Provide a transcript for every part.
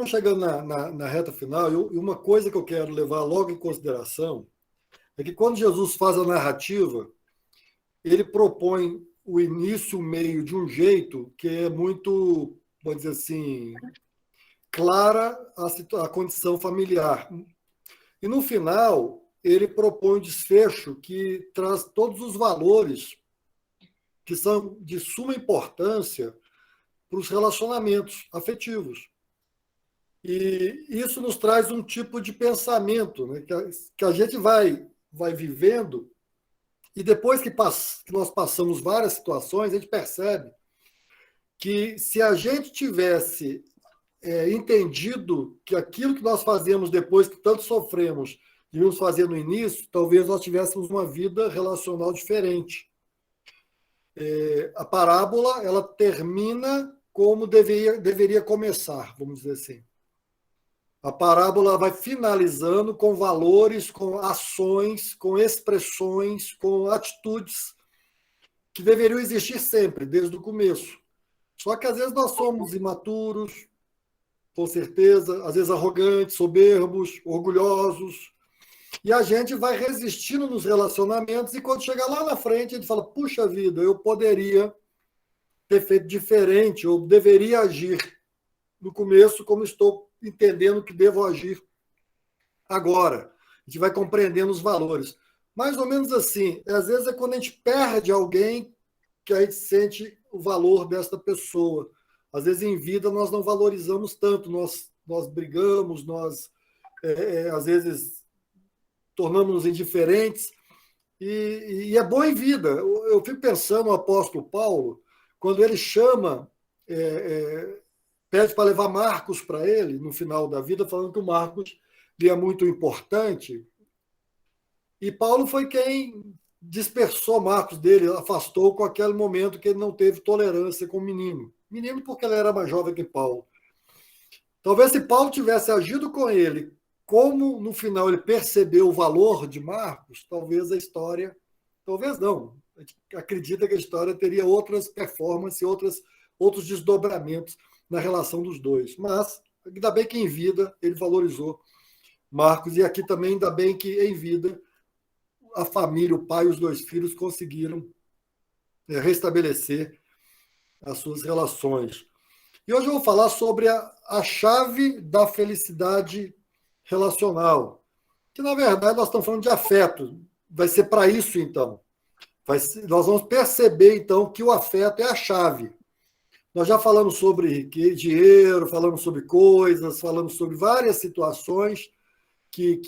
estamos chegando na reta final, e uma coisa que eu quero levar logo em consideração é que quando Jesus faz a narrativa, ele propõe o início, o meio, de um jeito que é muito, pode dizer assim, clara a condição familiar. E no final, ele propõe um desfecho que traz todos os valores que são de suma importância para os relacionamentos afetivos. E isso nos traz um tipo de pensamento, né, que a gente vai vivendo, e depois que nós passamos várias situações, a gente percebe que se a gente tivesse entendido que aquilo que nós fazemos depois que tanto sofremos, devíamos fazer no início, talvez nós tivéssemos uma vida relacional diferente. A parábola, ela termina como deveria começar, vamos dizer assim. A parábola vai finalizando com valores, com ações, com expressões, com atitudes que deveriam existir sempre, desde o começo. Só que às vezes nós somos imaturos, com certeza, às vezes arrogantes, soberbos, orgulhosos, e a gente vai resistindo nos relacionamentos, e quando chega lá na frente, a gente fala, puxa vida, eu poderia ter feito diferente, ou deveria agir no começo como estou entendendo que devo agir agora. A gente vai compreendendo os valores. Mais ou menos assim, às vezes é quando a gente perde alguém que a gente sente o valor desta pessoa. Às vezes em vida nós não valorizamos tanto, nós brigamos, nós às vezes tornamos-nos indiferentes, e é bom em vida. Eu fico pensando no apóstolo Paulo, quando ele chama, pede para levar Marcos para ele, no final da vida, falando que o Marcos lhe é muito importante, e Paulo foi quem dispersou Marcos dele, afastou com aquele momento que ele não teve tolerância com o menino. Menino porque ele era mais jovem que Paulo. Talvez se Paulo tivesse agido com ele, como no final ele percebeu o valor de Marcos, talvez a história, talvez não, a gente acredita que a história teria outras performances, outros desdobramentos na relação dos dois. Mas ainda bem que em vida ele valorizou Marcos, e aqui também ainda bem que em vida a família, o pai e os dois filhos conseguiram restabelecer as suas relações. E hoje eu vou falar sobre a chave da felicidade relacional, que na verdade nós estamos falando de afeto. Vai ser para isso, então. Nós vamos perceber, então, que o afeto é a chave. Nós já falamos sobre dinheiro, falamos sobre coisas, falamos sobre várias situações que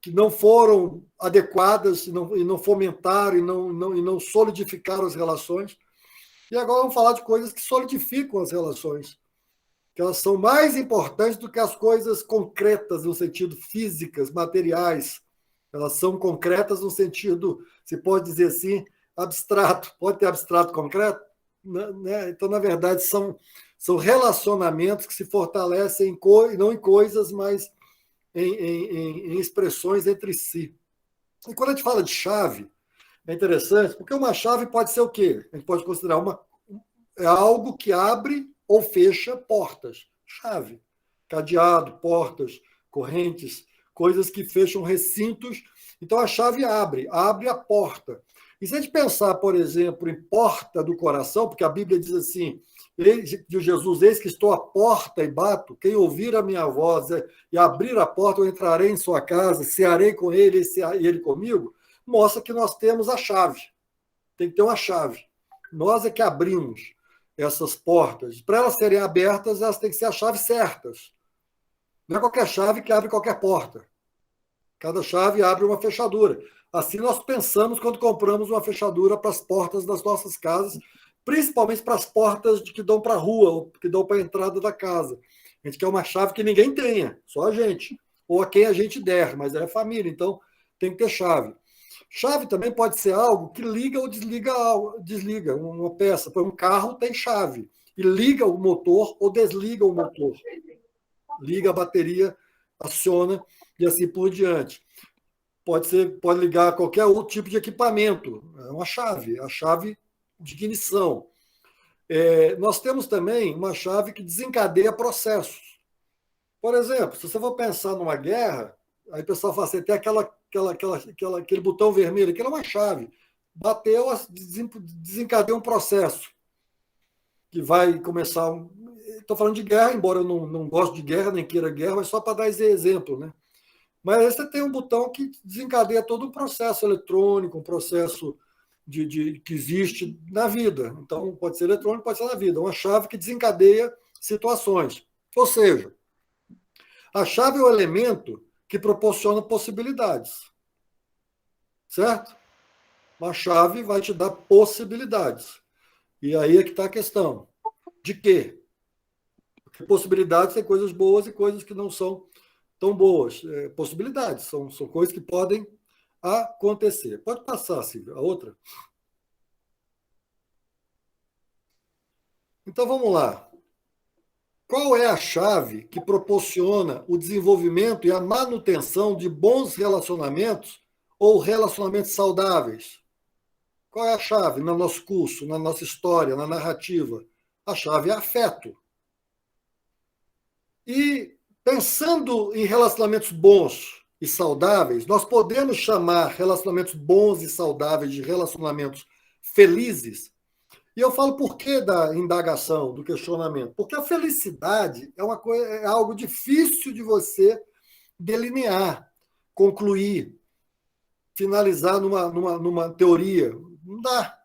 não foram adequadas e não fomentaram e não solidificaram as relações. E agora vamos falar de coisas que solidificam as relações, que elas são mais importantes do que as coisas concretas, no sentido físicas, materiais. Elas são concretas no sentido, se pode dizer assim, abstrato. Pode ter abstrato concreto? Né? Então, na verdade, são relacionamentos que se fortalecem não em coisas, mas em expressões entre si. E quando a gente fala de chave, é interessante, porque uma chave pode ser o quê? A gente pode considerar algo que abre ou fecha portas. Chave. Cadeado, portas, correntes, coisas que fecham recintos. Então a chave abre a porta. E se a gente pensar, por exemplo, em porta do coração, porque a Bíblia diz assim, de Jesus, eis que estou à porta e bato, quem ouvir a minha voz e abrir a porta, eu entrarei em sua casa, cearei com ele e ele comigo, mostra que nós temos a chave. Tem que ter uma chave. Nós é que abrimos essas portas. Para elas serem abertas, elas têm que ser as chaves certas. Não é qualquer chave que abre qualquer porta. Cada chave abre uma fechadura. Assim nós pensamos quando compramos uma fechadura para as portas das nossas casas, principalmente para as portas que dão para a rua, ou que dão para a entrada da casa. A gente quer uma chave que ninguém tenha, só a gente. Ou a quem a gente der, mas é família, então tem que ter chave. Chave também pode ser algo que liga ou desliga uma peça. Por um carro tem chave. E liga o motor ou desliga o motor. Liga a bateria, aciona e assim por diante. Pode ligar a qualquer outro tipo de equipamento. É uma chave, a chave de ignição. Nós temos também uma chave que desencadeia processos. Por exemplo, se você for pensar numa guerra, aí o pessoal fala assim, tem aquele botão vermelho, aquilo é uma chave. Bateu, desencadeia um processo que vai começar. Estou falando de guerra, embora eu não goste de guerra, nem queira guerra, mas só para dar esse exemplo, né? Mas aí você tem um botão que desencadeia todo um processo eletrônico, um processo que existe na vida. Então, pode ser eletrônico, pode ser na vida. Uma chave que desencadeia situações. Ou seja, a chave é o elemento que proporciona possibilidades. Certo? Uma chave vai te dar possibilidades. E aí é que está a questão. De quê? Porque possibilidades tem coisas boas e coisas que não são tão boas. Possibilidades, são coisas que podem acontecer. Pode passar, Silvia, a outra. Então vamos lá. Qual é a chave que proporciona o desenvolvimento e a manutenção de bons relacionamentos ou relacionamentos saudáveis? Qual é a chave no nosso curso, na nossa história, na narrativa? A chave é afeto. E pensando em relacionamentos bons e saudáveis, nós podemos chamar relacionamentos bons e saudáveis de relacionamentos felizes. E eu falo por que da indagação, do questionamento? Porque a felicidade é é algo difícil de você delinear, concluir, finalizar numa teoria. Não dá.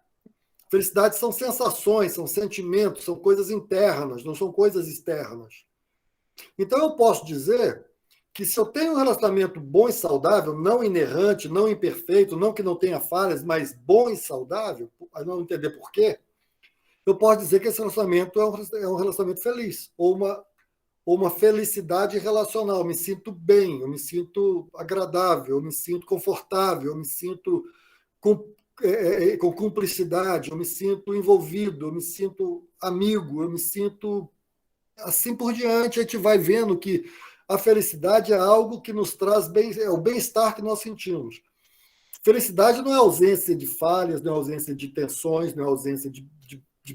Felicidade são sensações, são sentimentos, são coisas internas, não são coisas externas. Então eu posso dizer que se eu tenho um relacionamento bom e saudável, não inerrante, não imperfeito, não que não tenha falhas, mas bom e saudável, a não entender por quê, eu posso dizer que esse relacionamento é um relacionamento feliz, ou uma felicidade relacional. Eu me sinto bem, eu me sinto agradável, eu me sinto confortável, eu me sinto com cumplicidade, eu me sinto envolvido, eu me sinto amigo, eu me sinto assim por diante. A gente vai vendo que a felicidade é algo que nos traz é o bem-estar que nós sentimos. Felicidade não é ausência de falhas, não é ausência de tensões, não é ausência de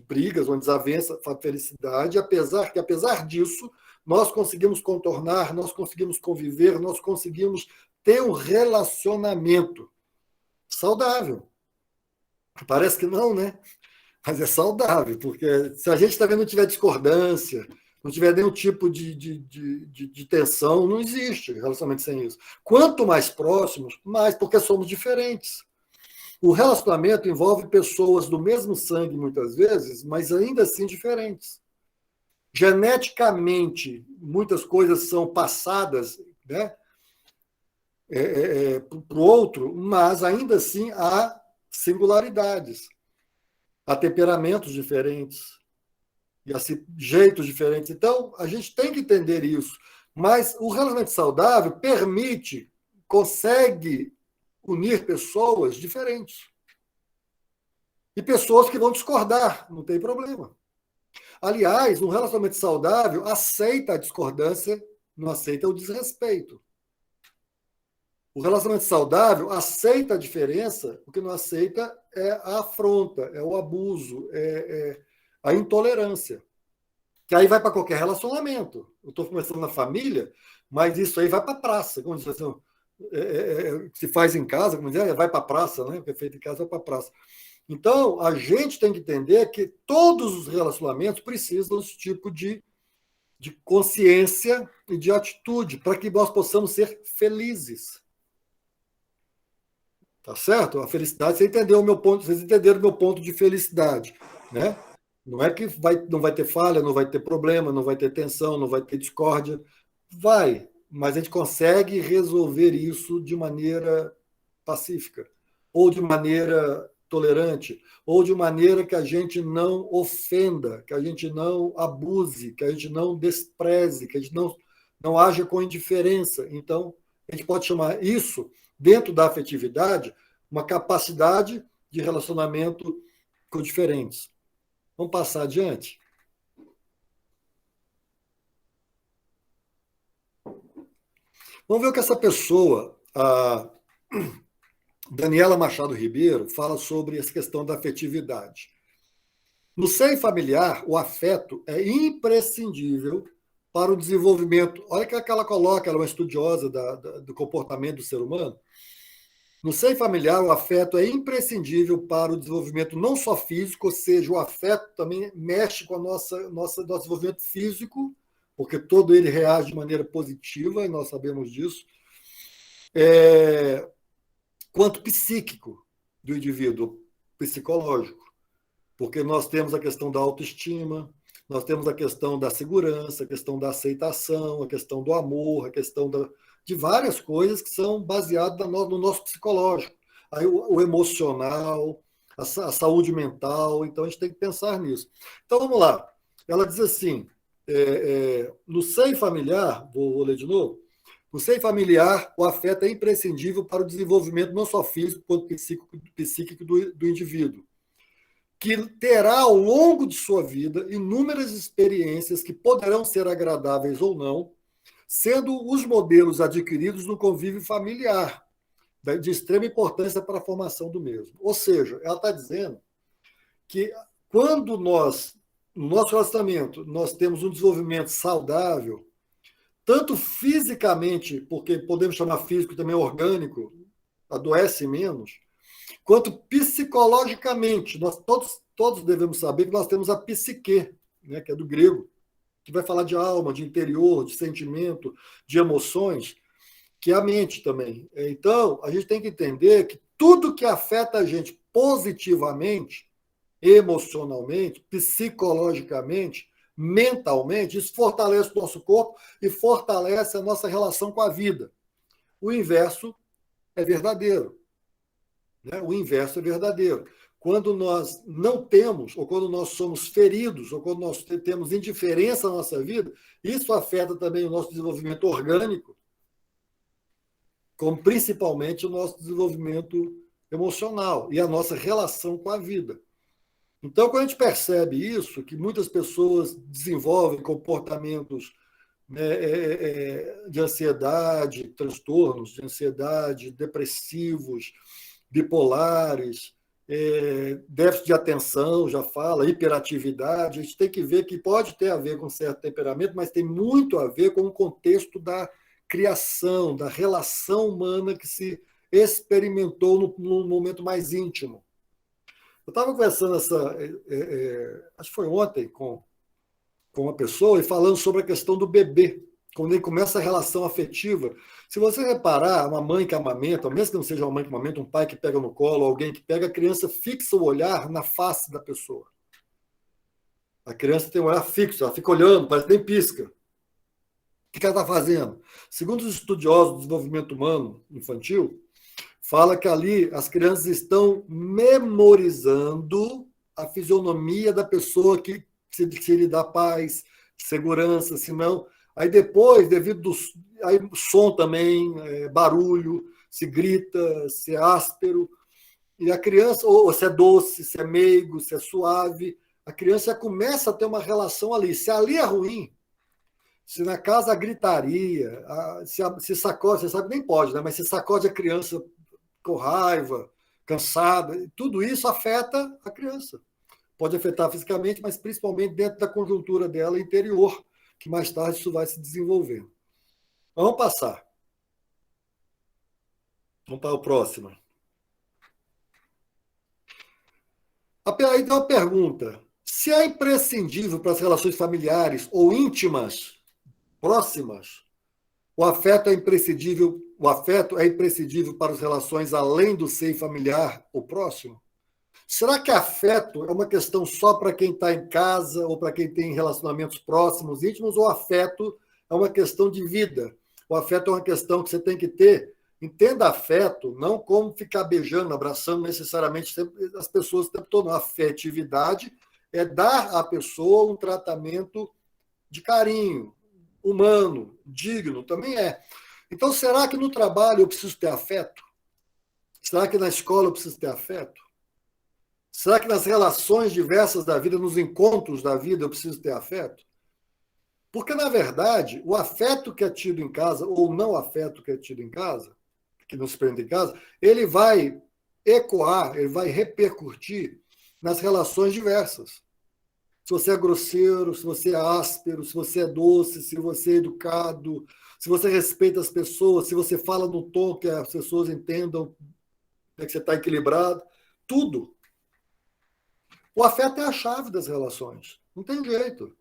brigas ou desavença. A felicidade, apesar disso, nós conseguimos contornar, nós conseguimos conviver, nós conseguimos ter um relacionamento saudável. Parece que não, né? Mas é saudável, porque se a gente também não tiver discordância, não tiver nenhum tipo de tensão, não existe relacionamento sem isso. Quanto mais próximos, mais, porque somos diferentes. O relacionamento envolve pessoas do mesmo sangue, muitas vezes, mas ainda assim diferentes. Geneticamente, muitas coisas são passadas, né, para o outro, mas ainda assim há singularidades, há temperamentos diferentes, e assim, jeitos diferentes. Então, a gente tem que entender isso. Mas o relacionamento saudável consegue unir pessoas diferentes. E pessoas que vão discordar, não tem problema. Aliás, um relacionamento saudável aceita a discordância, não aceita o desrespeito. O relacionamento saudável aceita a diferença, o que não aceita é a afronta, é o abuso, é a intolerância. Que aí vai para qualquer relacionamento. Eu estou começando na família, mas isso aí vai para a praça. Como diz assim, se faz em casa, como diz, vai para a praça, né? O que é feito em casa vai para a praça. Então, a gente tem que entender que todos os relacionamentos precisam desse tipo de consciência e de atitude para que nós possamos ser felizes. Tá certo? A felicidade, você entendeu o meu ponto, vocês entenderam o meu ponto de felicidade, né? Não é que não vai ter falha, não vai ter problema, não vai ter tensão, não vai ter discórdia. Vai, mas a gente consegue resolver isso de maneira pacífica, ou de maneira tolerante, ou de maneira que a gente não ofenda, que a gente não abuse, que a gente não despreze, que a gente não haja com indiferença. Então, a gente pode chamar isso, dentro da afetividade, uma capacidade de relacionamento com diferentes. Vamos passar adiante? Vamos ver o que essa pessoa, a Daniela Machado Ribeiro, fala sobre essa questão da afetividade. No seio familiar, o afeto é imprescindível para o desenvolvimento. Olha que ela coloca, ela é uma estudiosa do comportamento do ser humano. No seio familiar, o afeto é imprescindível para o desenvolvimento não só físico, ou seja, o afeto também mexe com a nosso desenvolvimento físico, porque todo ele reage de maneira positiva, e nós sabemos disso, quanto psíquico do indivíduo, psicológico, porque nós temos a questão da autoestima, nós temos a questão da segurança, a questão da aceitação, a questão do amor, a questão de várias coisas que são baseadas no nosso psicológico. Aí o emocional, a saúde mental, então a gente tem que pensar nisso. Então vamos lá. Ela diz assim: no seio familiar, vou ler de novo, no seio familiar, o afeto é imprescindível para o desenvolvimento não só físico, quanto psíquico do indivíduo, que terá ao longo de sua vida inúmeras experiências que poderão ser agradáveis ou não, sendo os modelos adquiridos no convívio familiar, de extrema importância para a formação do mesmo. Ou seja, ela está dizendo que quando nós, no nosso relacionamento, nós temos um desenvolvimento saudável, tanto fisicamente, porque podemos chamar físico também orgânico, adoece menos, quanto psicologicamente. Nós todos devemos saber que nós temos a psique, né, que é do grego, que vai falar de alma, de interior, de sentimento, de emoções, que é a mente também. Então, a gente tem que entender que tudo que afeta a gente positivamente, emocionalmente, psicologicamente, mentalmente, isso fortalece o nosso corpo e fortalece a nossa relação com a vida. O inverso é verdadeiro. Né? O inverso é verdadeiro. Quando nós não temos, ou quando nós somos feridos, ou quando nós temos indiferença na nossa vida, isso afeta também o nosso desenvolvimento orgânico, como principalmente o nosso desenvolvimento emocional e a nossa relação com a vida. Então, quando a gente percebe isso, que muitas pessoas desenvolvem comportamentos, né, de ansiedade, transtornos de ansiedade, depressivos, bipolares, déficit de atenção, já fala, hiperatividade, a gente tem que ver que pode ter a ver com certo temperamento, mas tem muito a ver com o contexto da criação, da relação humana que se experimentou no momento mais íntimo. Eu estava conversando acho que foi ontem, com uma pessoa e falando sobre a questão do bebê, quando ele começa a relação afetiva. Se você reparar, uma mãe que amamenta, mesmo que não seja uma mãe que amamenta, um pai que pega no colo, alguém que pega, a criança fixa o olhar na face da pessoa. A criança tem um olhar fixo, ela fica olhando, parece que nem pisca. O que ela está fazendo? Segundo os estudiosos do desenvolvimento humano infantil, fala que ali as crianças estão memorizando a fisionomia da pessoa que se lhe dá paz, segurança, senão. Aí depois, devido aí som também, barulho, se grita, se é áspero, e a criança, ou se é doce, se é meigo, se é suave, a criança começa a ter uma relação ali. Se ali é ruim, se na casa a gritaria, se sacode, você sabe que nem pode, né? Mas se sacode a criança com raiva, cansada, tudo isso afeta a criança. Pode afetar fisicamente, mas principalmente dentro da conjuntura dela interior, que mais tarde isso vai se desenvolver. Vamos passar. Vamos para o próximo. Aí tem uma pergunta. Se é imprescindível para as relações familiares ou íntimas, próximas, o afeto é imprescindível para as relações além do seio familiar ou próximo? Será que afeto é uma questão só para quem está em casa ou para quem tem relacionamentos próximos, íntimos, ou afeto é uma questão de vida? O afeto é uma questão que você tem que ter. Entenda afeto não como ficar beijando, abraçando necessariamente as pessoas o tempo todo. A afetividade é dar à pessoa um tratamento de carinho, humano, digno, também é. Então, será que no trabalho eu preciso ter afeto? Será que na escola eu preciso ter afeto? Será que nas relações diversas da vida, nos encontros da vida, eu preciso ter afeto? Porque, na verdade, o afeto que é tido em casa, ou não afeto que é tido em casa, que não se prende em casa, ele vai ecoar, ele vai repercutir nas relações diversas. você é grosseiro, se você é áspero, se você é doce, se você é educado, se você respeita as pessoas, se você fala no tom que as pessoas entendam que você está equilibrado, tudo. O afeto é a chave das relações. Não tem jeito.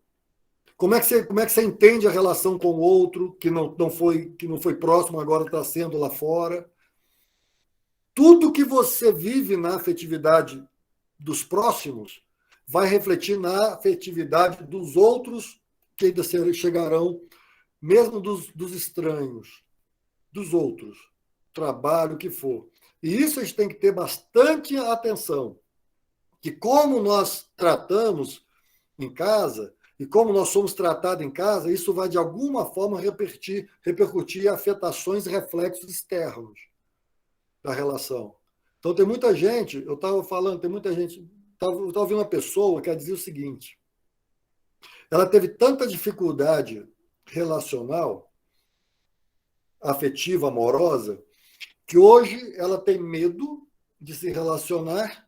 Como é que você entende a relação com o outro que não foi próximo, agora está sendo lá fora? Tudo que você vive na afetividade dos próximos vai refletir na afetividade dos outros que ainda chegarão, mesmo dos estranhos, dos outros, trabalho, o que for. E isso a gente tem que ter bastante atenção, que como nós tratamos em casa e como nós somos tratados em casa, isso vai de alguma forma repercutir em afetações e reflexos externos da relação. Então tem muita gente, eu estava falando, tem muita gente, eu estava ouvindo uma pessoa que dizia o seguinte: ela teve tanta dificuldade relacional, afetiva, amorosa, que hoje ela tem medo de se relacionar,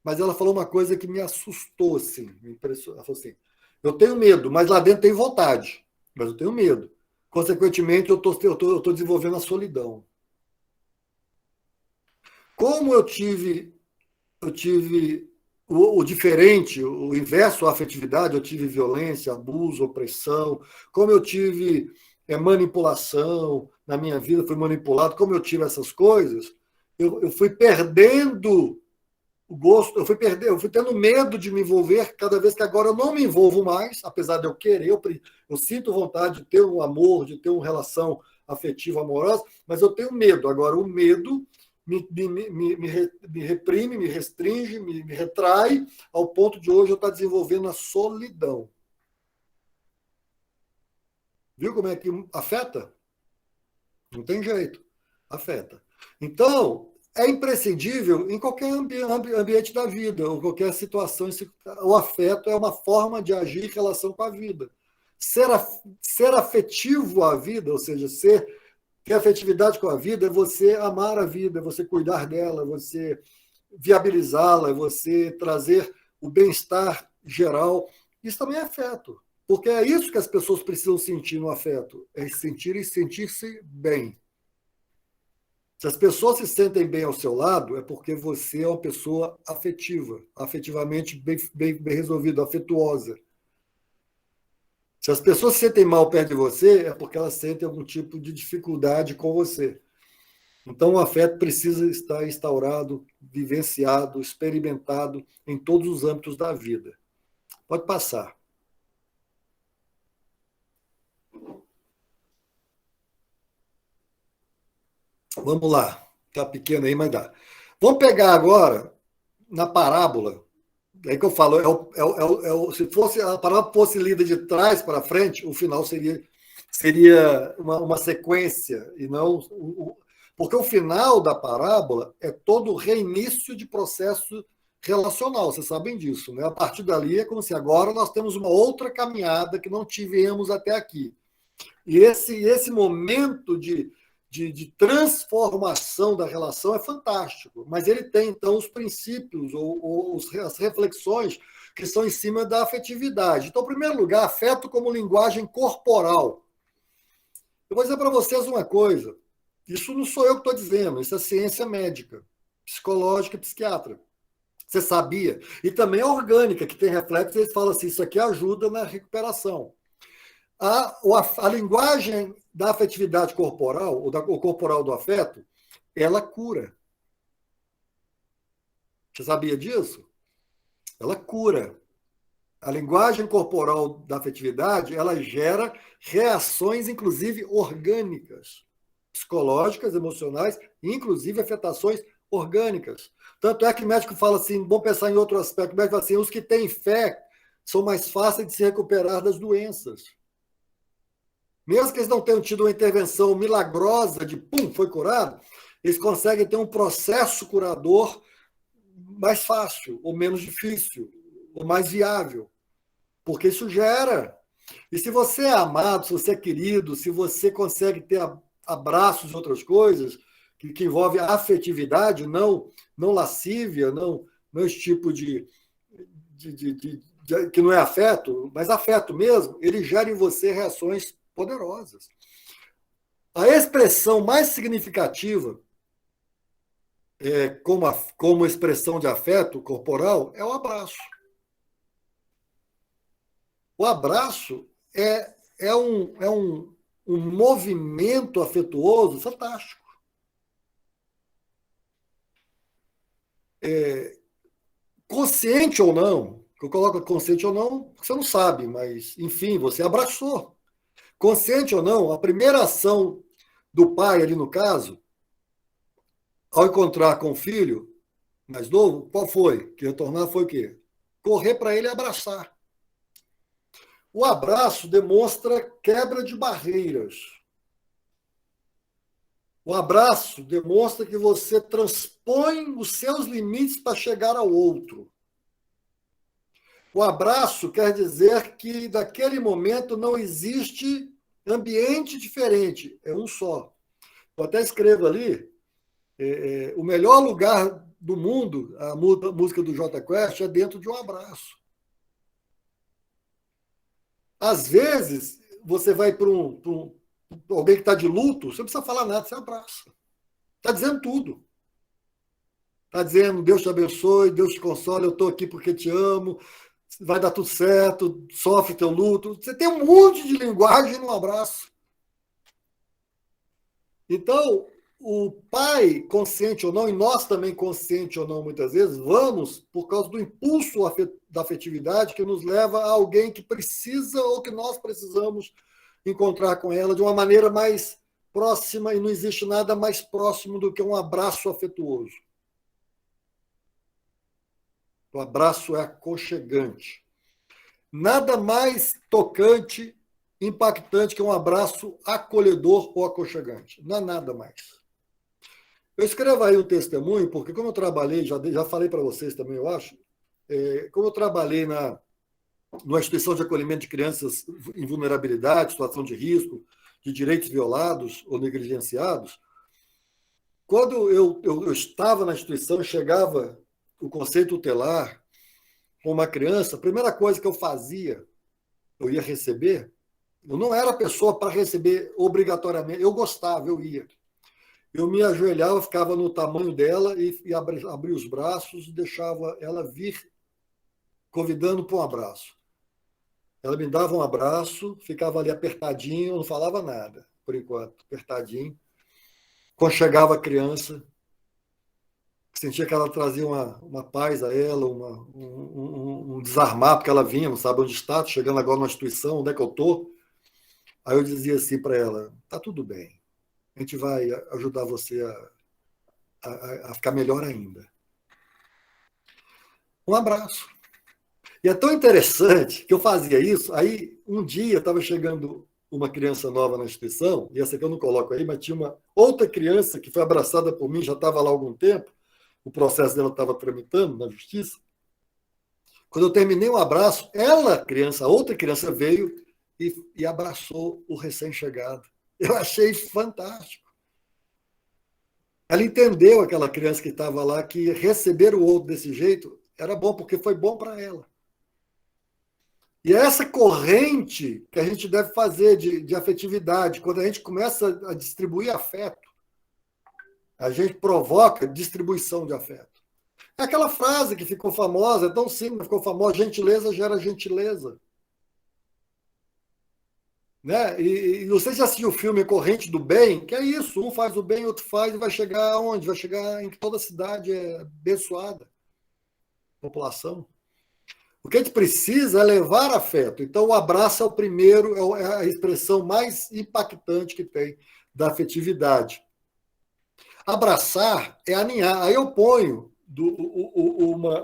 mas ela falou uma coisa que me assustou, assim, me impressionou. Ela falou assim: eu tenho medo, mas lá dentro tenho vontade, mas eu tenho medo. Consequentemente, eu tô desenvolvendo a solidão. Como eu tive o diferente, o inverso à afetividade, eu tive violência, abuso, opressão, como eu tive manipulação na minha vida, fui manipulado, como eu tive essas coisas, eu fui perdendo o gosto, eu fui tendo medo de me envolver cada vez que agora eu não me envolvo mais, apesar de eu querer, eu sinto vontade de ter um amor, de ter uma relação afetiva, amorosa, mas eu tenho medo. Agora, o medo me reprime, me restringe, me retrai, ao ponto de hoje eu estar desenvolvendo a solidão. Viu como é que afeta? Não tem jeito, afeta. Então, é imprescindível em qualquer ambiente da vida, ou qualquer situação. O afeto é uma forma de agir em relação com a vida. Ser afetivo à vida, ou seja, ter afetividade com a vida, é você amar a vida, é você cuidar dela, é você viabilizá-la, é você trazer o bem-estar geral. Isso também é afeto. Porque é isso que as pessoas precisam sentir no afeto, é sentir-se bem. Se as pessoas se sentem bem ao seu lado, é porque você é uma pessoa afetiva, afetivamente bem resolvida, afetuosa. Se as pessoas se sentem mal perto de você, é porque elas sentem algum tipo de dificuldade com você. Então, o afeto precisa estar instaurado, vivenciado, experimentado em todos os âmbitos da vida. Pode passar. Vamos lá. Está pequeno aí, mas dá. Vamos pegar agora na parábola. É que eu falo, se fosse a parábola fosse lida de trás para frente, o final seria uma sequência, e não. Porque o final da parábola é todo o reinício de processo relacional, vocês sabem disso, né? A partir dali é como se agora nós temos uma outra caminhada que não tivemos até aqui. E esse momento de transformação da relação é fantástico, mas ele tem, então, os princípios ou as reflexões que são em cima da afetividade. Então, em primeiro lugar, afeto como linguagem corporal. Eu vou dizer para vocês uma coisa, isso não sou eu que estou dizendo, isso é ciência médica, psicológica e psiquiatra. Você sabia? E também a orgânica, que tem reflexos, eles falam assim, isso aqui ajuda na recuperação. A linguagem da afetividade corporal, ou corporal do afeto, ela cura. Você sabia disso? Ela cura. A linguagem corporal da afetividade, ela gera reações, inclusive orgânicas, psicológicas, emocionais, inclusive afetações orgânicas. Tanto é que o médico fala assim, vamos pensar em outro aspecto, o médico fala assim, os que têm fé são mais fáceis de se recuperar das doenças. Mesmo que eles não tenham tido uma intervenção milagrosa de pum, foi curado, eles conseguem ter um processo curador mais fácil, ou menos difícil, ou mais viável. Porque isso gera. E se você é amado, se você é querido, se você consegue ter abraços e outras coisas, que envolve afetividade, não lascívia, não esse tipo de que não é afeto, mas afeto mesmo, ele gera em você reações poderosas. A expressão mais significativa como expressão de afeto corporal é o abraço. O abraço é um movimento afetuoso fantástico. Consciente ou não, que eu coloco consciente ou não, você não sabe, mas, enfim, você abraçou. Consciente ou não, a primeira ação do pai, ali no caso, ao encontrar com o filho mais novo, qual foi? Que retornar foi o quê? Correr para ele e abraçar. O abraço demonstra quebra de barreiras. O abraço demonstra que você transpõe os seus limites para chegar ao outro. O abraço quer dizer que, naquele momento, não existe ambiente diferente, é um só. Eu até escrevo ali, o melhor lugar do mundo, a música do Jota Quest, é dentro de um abraço. Às vezes, você vai para alguém que está de luto, você não precisa falar nada, você abraça. Está dizendo tudo. Está dizendo, Deus te abençoe, Deus te console, eu estou aqui porque te amo, vai dar tudo certo, sofre teu luto. Você tem um monte de linguagem no abraço. Então, o pai, consciente ou não, e nós também, consciente ou não, muitas vezes, vamos por causa do impulso da afetividade que nos leva a alguém que precisa ou que nós precisamos encontrar com ela de uma maneira mais próxima, e não existe nada mais próximo do que um abraço afetuoso. O abraço é aconchegante. Nada mais tocante, impactante que um abraço acolhedor ou aconchegante. Não há nada mais. Eu escrevo aí um testemunho, porque como eu trabalhei, já falei para vocês também, eu acho, como eu trabalhei numa instituição de acolhimento de crianças em vulnerabilidade, situação de risco, de direitos violados ou negligenciados, quando eu estava na instituição, chegava o conselho tutelar com uma criança, a primeira coisa que eu fazia, eu ia receber, eu não era pessoa para receber obrigatoriamente, eu gostava, eu ia. Eu me ajoelhava, ficava no tamanho dela e abria os braços e deixava ela vir convidando para um abraço. Ela me dava um abraço, ficava ali apertadinho, não falava nada, por enquanto, apertadinho. Quando chegava a criança, sentia que ela trazia uma paz a ela, um desarmar, porque ela vinha, não sabe onde está, chegando agora numa instituição, onde é que eu estou. Aí eu dizia assim para ela, tá tudo bem, a gente vai ajudar você a ficar melhor ainda. Um abraço. E é tão interessante que eu fazia isso, aí um dia estava chegando uma criança nova na instituição, e essa aqui eu não coloco aí, mas tinha uma outra criança que foi abraçada por mim, já estava lá há algum tempo, o processo dela estava tramitando na justiça. Quando eu terminei o abraço, a outra criança veio e abraçou o recém-chegado. Eu achei fantástico. Ela entendeu, aquela criança que estava lá, que receber o outro desse jeito era bom, porque foi bom para ela. E é essa corrente que a gente deve fazer de afetividade, quando a gente começa a distribuir afeto, a gente provoca distribuição de afeto. É aquela frase que ficou famosa, é tão simples, ficou famosa, gentileza gera gentileza. Né? E você já assistiu o filme Corrente do Bem? Que é isso, um faz o bem, outro faz, e vai chegar aonde? Vai chegar em que toda a cidade é abençoada, população. O que a gente precisa é levar afeto. Então, o abraço é o primeiro, é a expressão mais impactante que tem da afetividade. Abraçar é aninhar. Aí eu ponho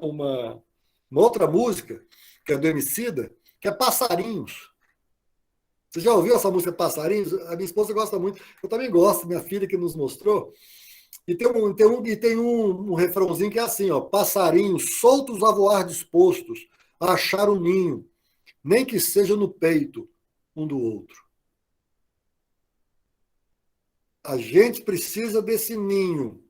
uma outra música, que é do Emicida, que é Passarinhos. Você já ouviu essa música Passarinhos? A minha esposa gosta muito. Eu também gosto, minha filha que nos mostrou. E tem um refrãozinho que é assim, ó, passarinhos soltos a voar dispostos a achar o ninho, nem que seja no peito um do outro. A gente precisa desse ninho.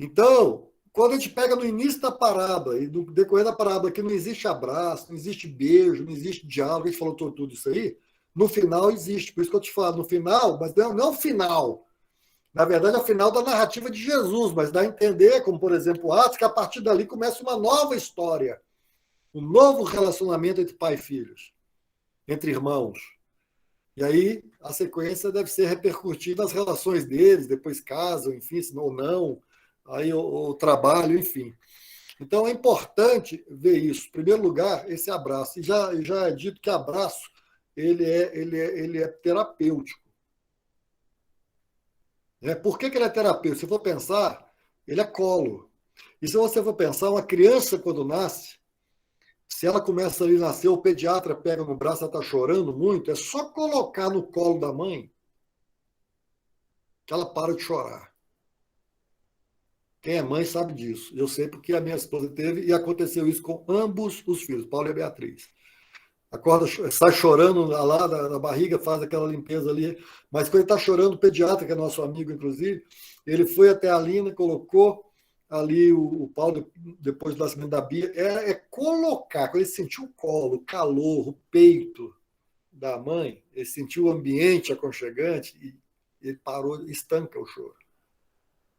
Então, quando a gente pega no início da parábola, e no decorrer da parábola, que não existe abraço, não existe beijo, não existe diálogo, a gente falou tudo isso aí, no final existe. Por isso que eu te falo, no final, mas não é o final. Na verdade, é o final da narrativa de Jesus, mas dá a entender, como por exemplo Atos, que a partir dali começa uma nova história, um novo relacionamento entre pai e filhos, entre irmãos. E aí a sequência deve ser repercutir nas relações deles, depois casam, enfim, ou não, aí o trabalho, enfim. Então é importante ver isso. Em primeiro lugar, esse abraço. E já é dito que abraço ele é terapêutico. Né? Por que ele é terapêutico? Se for pensar, ele é colo. E se você for pensar, uma criança quando nasce, se ela começa ali a nascer, o pediatra pega no braço, ela está chorando muito, é só colocar no colo da mãe que ela para de chorar. Quem é mãe sabe disso. Eu sei porque a minha esposa teve e aconteceu isso com ambos os filhos, Paulo e a Beatriz. Acorda, sai chorando lá da barriga, faz aquela limpeza ali. Mas quando ele está chorando, o pediatra, que é nosso amigo, inclusive, ele foi até a Lina, colocou ali o Paulo, depois do nascimento da Bia, é colocar, quando ele sentiu o colo, o calor, o peito da mãe, ele sentiu o ambiente aconchegante e ele parou, estanca o choro.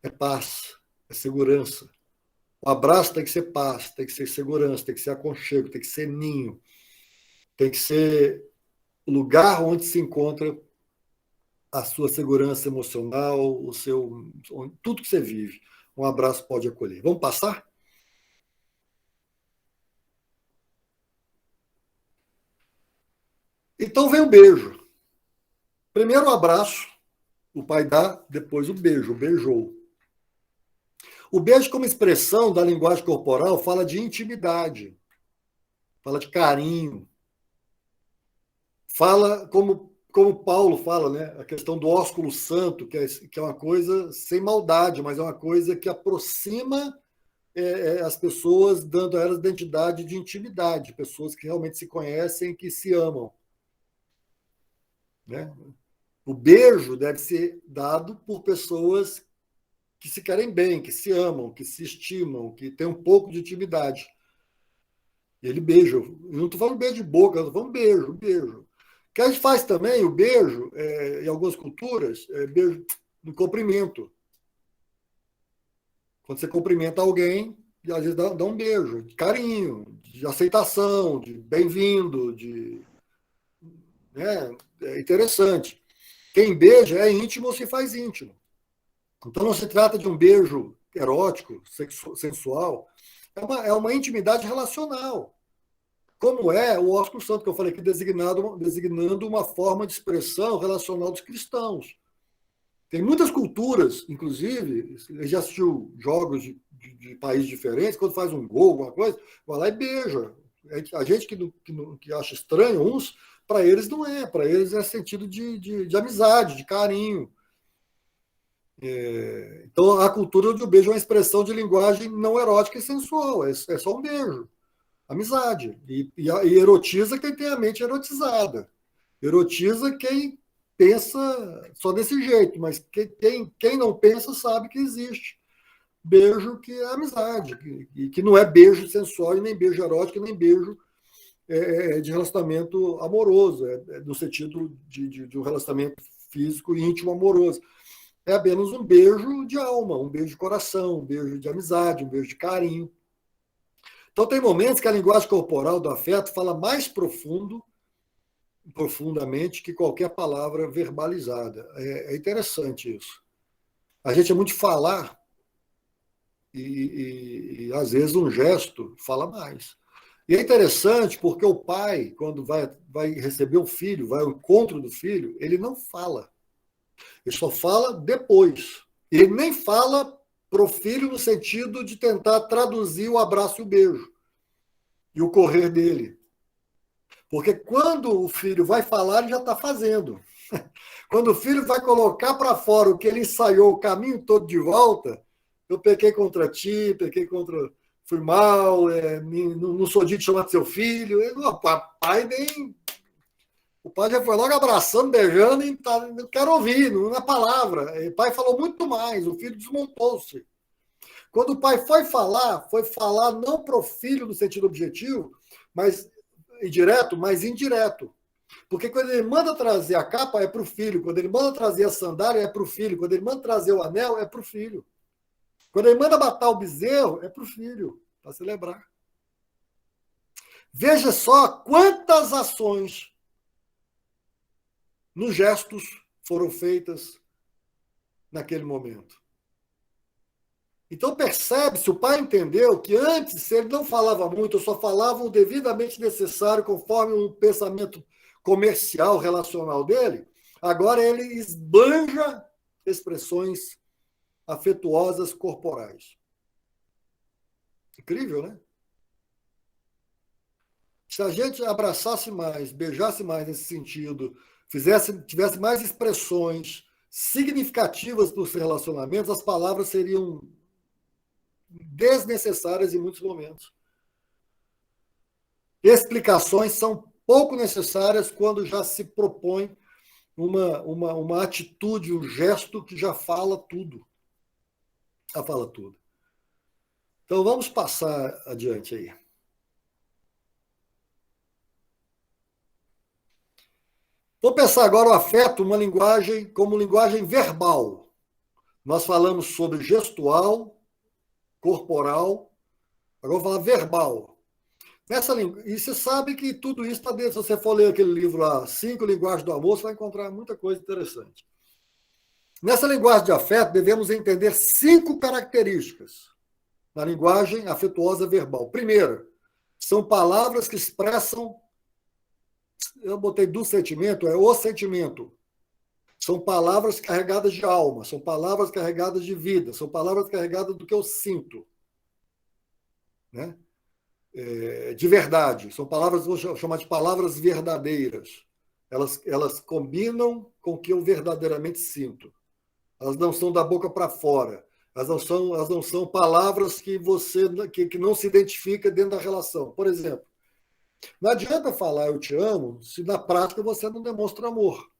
É paz, é segurança. O abraço tem que ser paz, tem que ser segurança, tem que ser aconchego, tem que ser ninho, tem que ser o lugar onde se encontra a sua segurança emocional, tudo que você vive. Um abraço pode acolher. Vamos passar? Então vem o beijo. Primeiro o abraço, o pai dá, depois o beijo, beijou. O beijo, como expressão da linguagem corporal, fala de intimidade, fala de carinho, fala como Paulo fala, né? A questão do ósculo santo, que é uma coisa sem maldade, mas é uma coisa que aproxima as pessoas, dando a elas identidade de intimidade, pessoas que realmente se conhecem, que se amam. Né? O beijo deve ser dado por pessoas que se querem bem, que se amam, que se estimam, que têm um pouco de intimidade. Ele beija. Eu não estou falando beijo de boca, eu estou falando beijo, beijo. Que a gente faz também o beijo, em algumas culturas, beijo no cumprimento. Quando você cumprimenta alguém, e às vezes dá um beijo, de carinho, de aceitação, de bem-vindo, né? É interessante. Quem beija é íntimo ou se faz íntimo. Então não se trata de um beijo erótico, sensual, é uma intimidade relacional. Como é o ósculo santo, que eu falei aqui, designando uma forma de expressão relacional dos cristãos. Tem muitas culturas, inclusive, já assistiu jogos de países diferentes, quando faz um gol, alguma coisa, vai lá e beija. A gente que acha estranho uns, para eles não é, para eles é sentido de amizade, de carinho. Então, a cultura do beijo é uma expressão de linguagem não erótica e sensual, é só um beijo, amizade. E erotiza quem tem a mente erotizada. Erotiza quem pensa só desse jeito, mas quem não pensa sabe que existe beijo que é amizade, que não é beijo sensual, e nem beijo erótico, nem beijo de relacionamento amoroso, no sentido de um relacionamento físico íntimo amoroso. É apenas um beijo de alma, um beijo de coração, um beijo de amizade, um beijo de carinho. Então, tem momentos que a linguagem corporal do afeto fala mais profundamente que qualquer palavra verbalizada. É interessante isso. A gente é muito de falar e às vezes, um gesto fala mais. E é interessante porque o pai, quando vai receber o filho, vai ao encontro do filho, ele não fala. Ele só fala depois. Ele nem fala para o filho no sentido de tentar traduzir o abraço e o beijo e o correr dele. Porque quando o filho vai falar, ele já está fazendo. Quando o filho vai colocar para fora o que ele ensaiou o caminho todo de volta, eu pequei contra ti, pequei contra. Fui mal, não sou dito de chamar de seu filho. O papai nem. O pai já foi logo abraçando, beijando e não quero ouvir, não é palavra. O pai falou muito mais, o filho desmontou-se. Quando o pai foi falar não para o filho no sentido objetivo, mas direto, mas indireto. Porque quando ele manda trazer a capa, é para o filho. Quando ele manda trazer a sandália, é para o filho. Quando ele manda trazer o anel, é para o filho. Quando ele manda matar o bezerro, é para o filho, para celebrar. Veja só quantas ações nos gestos foram feitas naquele momento. Então percebe-se, o pai entendeu que antes ele não falava muito, só falava o devidamente necessário conforme o pensamento comercial, relacional dele. Agora ele esbanja expressões afetuosas corporais. Incrível, né? Se a gente abraçasse mais, beijasse mais nesse sentido, tivesse mais expressões significativas para os relacionamentos, as palavras seriam desnecessárias em muitos momentos. Explicações são pouco necessárias quando já se propõe uma atitude, um gesto que já fala tudo. Já fala tudo. Então vamos passar adiante aí. Vou pensar agora o afeto, uma linguagem como linguagem verbal. Nós falamos sobre gestual, corporal, agora vou falar verbal. E você sabe que tudo isso está dentro. Se você for ler aquele livro lá, 5 Linguagens do Amor, você vai encontrar muita coisa interessante. Nessa linguagem de afeto, devemos entender 5 características na linguagem afetuosa verbal. Primeiro, são palavras que expressam, eu botei do sentimento, é o sentimento. São palavras carregadas de alma, são palavras carregadas de vida, são palavras carregadas do que eu sinto. Né? De verdade. São palavras, vou chamar de palavras verdadeiras. Elas combinam com o que eu verdadeiramente sinto. Elas não são da boca para fora. Elas não são palavras que que não se identifica dentro da relação. Por exemplo, não adianta falar eu te amo se na prática você não demonstra amor.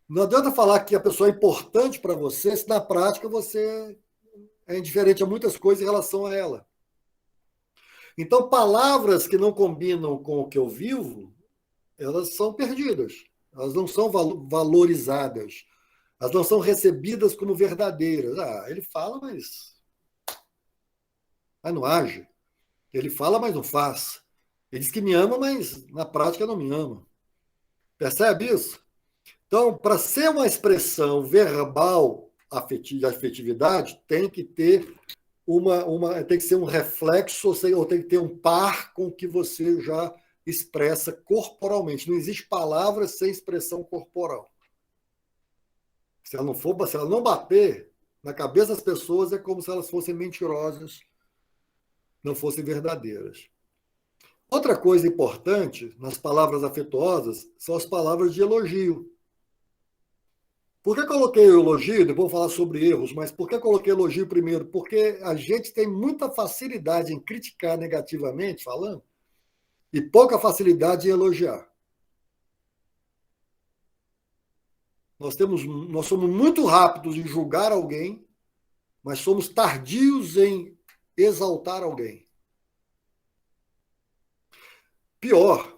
Não adianta falar que a pessoa é importante para você se na prática você é indiferente a muitas coisas em relação a ela. Então, palavras que não combinam com o que eu vivo, elas são perdidas. Elas não são valorizadas. Elas não são recebidas como verdadeiras. Ele fala, mas não age. Ele fala, mas não faz. Ele diz que me ama, mas na prática não me ama. Percebe isso? Então, para ser uma expressão verbal de afetividade, tem que ter tem que ser um reflexo, ou tem que ter um par com o que você já expressa corporalmente. Não existe palavra sem expressão corporal. Se ela não bater na cabeça das pessoas, é como se elas fossem mentirosas, não fossem verdadeiras. Outra coisa importante nas palavras afetuosas são as palavras de elogio. Por que coloquei o elogio? Depois vou falar sobre erros, mas por que coloquei elogio primeiro? Porque a gente tem muita facilidade em criticar negativamente, falando, e pouca facilidade em elogiar. Nós somos muito rápidos em julgar alguém, mas somos tardios em exaltar alguém. Pior,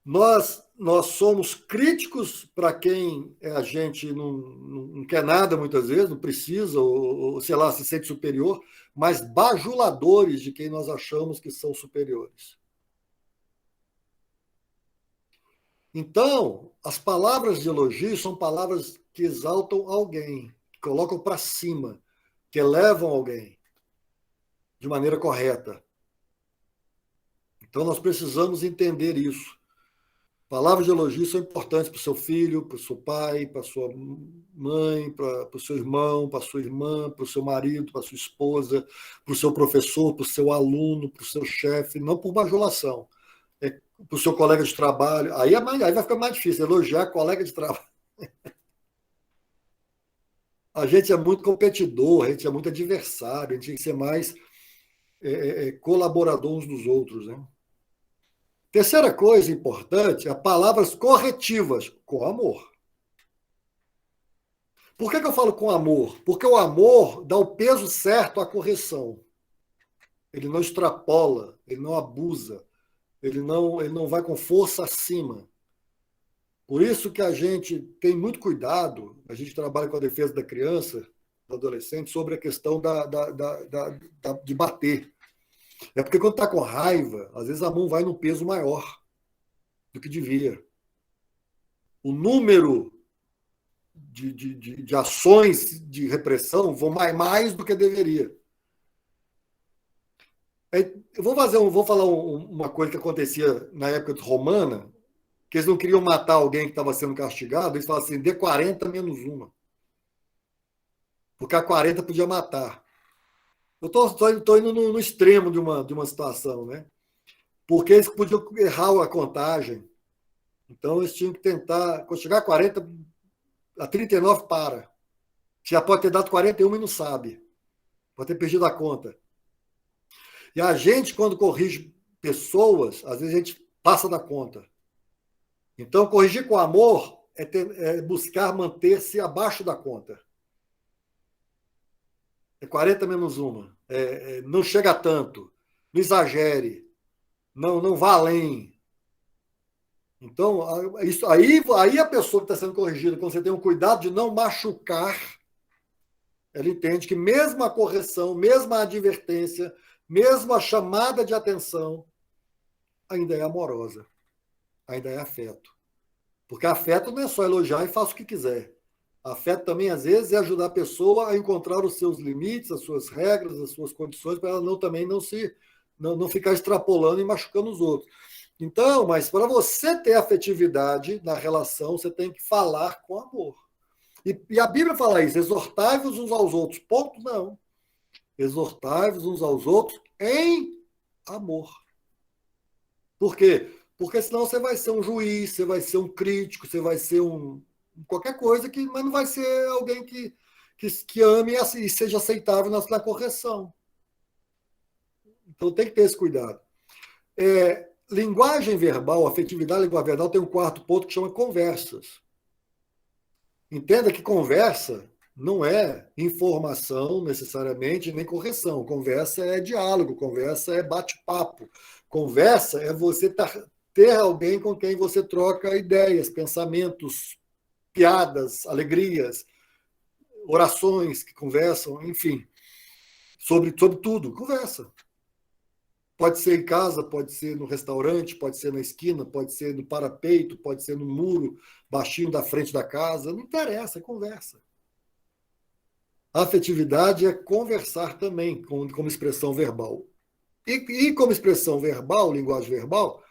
nós somos críticos para quem a gente não quer nada muitas vezes, não precisa, ou sei lá, se sente superior, mas bajuladores de quem nós achamos que são superiores. Então, as palavras de elogio são palavras que exaltam alguém, que colocam para cima, que elevam alguém de maneira correta. Então, nós precisamos entender isso. Palavras de elogio são importantes para o seu filho, para o seu pai, para a sua mãe, para o seu irmão, para a sua irmã, para o seu marido, para a sua esposa, para o seu professor, para o seu aluno, para o seu chefe, não por bajulação. Para o seu colega de trabalho. Aí vai ficar mais difícil, elogiar colega de trabalho. A gente é muito competidor, a gente é muito adversário, a gente tem que ser mais colaborador uns dos outros, né? Terceira coisa importante é palavras corretivas, com amor. Por que eu falo com amor? Porque o amor dá o peso certo à correção. Ele não extrapola, ele não abusa, ele não vai com força acima. Por isso que a gente tem muito cuidado, a gente trabalha com a defesa da criança, do adolescente, sobre a questão de bater. É porque quando está com raiva, às vezes a mão vai num peso maior do que devia. O número de ações de repressão vão mais do que deveria. Eu vou falar uma coisa que acontecia na época romana, que eles não queriam matar alguém que estava sendo castigado, eles falavam assim, dê 40 menos uma. Porque a 40 podia matar. Eu estou indo no extremo de uma situação, né? Porque eles podiam errar a contagem. Então eles tinham que tentar, quando chegar a 40, a 39 para. Já pode ter dado 41 e não sabe. Pode ter perdido a conta. E a gente, quando corrige pessoas, às vezes a gente passa da conta. Então, corrigir com amor é buscar manter-se abaixo da conta. É 40 menos uma. Não chega a tanto. Não exagere. Não vá além. Então, isso, aí a pessoa que está sendo corrigida, quando você tem um cuidado de não machucar, ela entende que mesmo a correção, mesmo a advertência, mesmo a chamada de atenção, ainda é amorosa, ainda é afeto. Porque afeto não é só elogiar e faça o que quiser. Afeto também, às vezes, é ajudar a pessoa a encontrar os seus limites, as suas regras, as suas condições, para ela também não ficar extrapolando e machucando os outros. Então, mas para você ter afetividade na relação, você tem que falar com amor. E a Bíblia fala isso, exortai-vos uns aos outros. Ponto, não. Exortai-vos uns aos outros em amor. Por quê? Porque senão você vai ser um juiz, você vai ser um crítico, você vai ser qualquer coisa, mas não vai ser alguém que ame e seja aceitável na correção. Então tem que ter esse cuidado. Linguagem verbal, afetividade, linguagem verbal tem um quarto ponto que chama conversas. Entenda que conversa não é informação necessariamente, nem correção. Conversa é diálogo, conversa é bate-papo. Conversa é você ter alguém com quem você troca ideias, pensamentos, piadas, alegrias, orações que conversam, enfim, sobre tudo. Conversa. Pode ser em casa, pode ser no restaurante, pode ser na esquina, pode ser no parapeito, pode ser no muro baixinho da frente da casa. Não interessa, é conversa. A afetividade é conversar também, como expressão verbal. E como expressão verbal, linguagem verbal,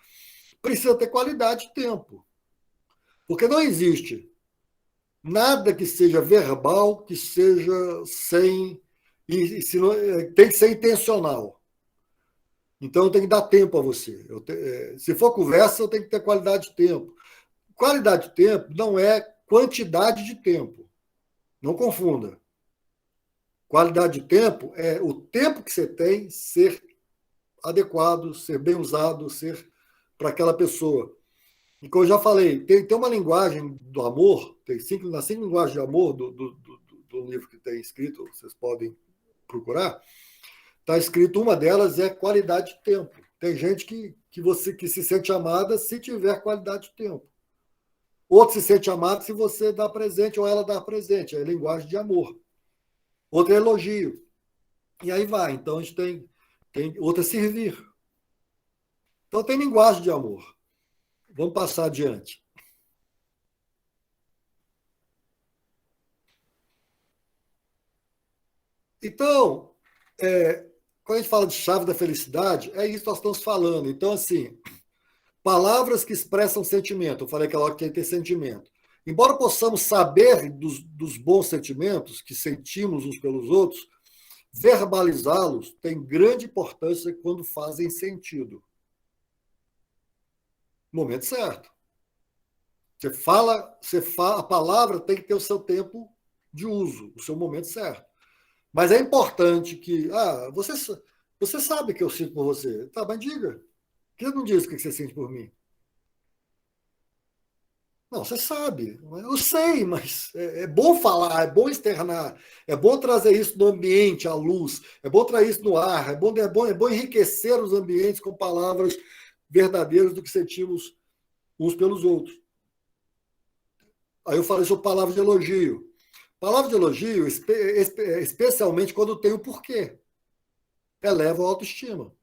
precisa ter qualidade de tempo. Porque não existe nada que seja verbal que seja sem. Tem que ser intencional. Então, eu tenho que dar tempo a você. Se for conversa, eu tenho que ter qualidade de tempo. Qualidade de tempo não é quantidade de tempo. Não confunda. Qualidade de tempo é o tempo que você tem ser adequado, ser bem usado, ser para aquela pessoa. E como eu já falei, tem uma linguagem do amor, nas 5 linguagens de amor do livro que tem escrito, vocês podem procurar, está escrito, uma delas é qualidade de tempo. Tem gente que se sente amada se tiver qualidade de tempo. Outro se sente amado se você dá presente ou ela dá presente. É linguagem de amor. Outro é elogio. E aí vai. Então a gente tem outra é servir. Então tem linguagem de amor. Vamos passar adiante. Então, quando a gente fala de chave da felicidade, é isso que nós estamos falando. Então, assim, palavras que expressam sentimento. Eu falei aquela hora que tem que ter sentimento. Embora possamos saber dos bons sentimentos que sentimos uns pelos outros, verbalizá-los tem grande importância quando fazem sentido. No momento certo. A palavra tem que ter o seu tempo de uso, o seu momento certo. Mas é importante que. Você sabe que eu sinto por você. Tá, mas diga. Por que não diz o que você sente por mim? Não, você sabe. Eu sei, mas é bom falar, é bom externar, é bom trazer isso no ambiente, à luz, é bom trazer isso no ar, é bom enriquecer os ambientes com palavras verdadeiras do que sentimos uns pelos outros. Aí eu falei sobre palavras de elogio. Palavra de elogio, especialmente quando tem o porquê, eleva a autoestima. O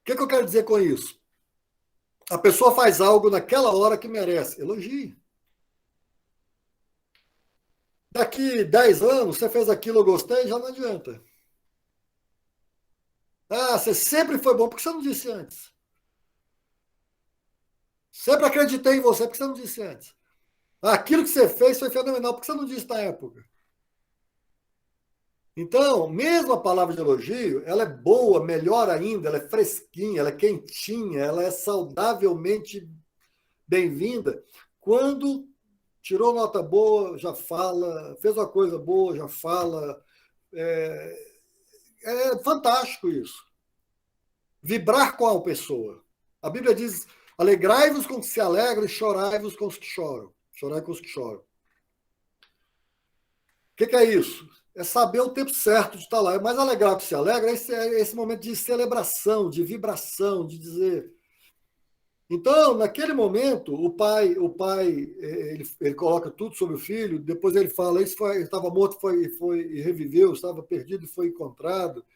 que eu quero dizer com isso? A pessoa faz algo naquela hora que merece, elogie. Daqui 10 anos, você fez aquilo, eu gostei, já não adianta. Ah, você sempre foi bom, por que você não disse antes? Sempre acreditei em você, por que você não disse antes? Ah, aquilo que você fez foi fenomenal, por que você não disse na época? Então, mesmo a palavra de elogio, ela é boa, melhor ainda, ela é fresquinha, ela é quentinha, ela é saudavelmente bem-vinda quando tirou nota boa, já fala, fez uma coisa boa, já fala. É fantástico isso. Vibrar com a pessoa. A Bíblia diz: alegrai-vos com os que se alegram e chorai-vos com os que choram. Chorai com os que choram. O que é isso? É saber o tempo certo de estar lá. É mais alegrar que se alegra, esse momento de celebração, de vibração, de dizer. Então, naquele momento, ele coloca tudo sobre o filho, depois ele fala, ele estava morto, e reviveu, estava perdido e foi encontrado.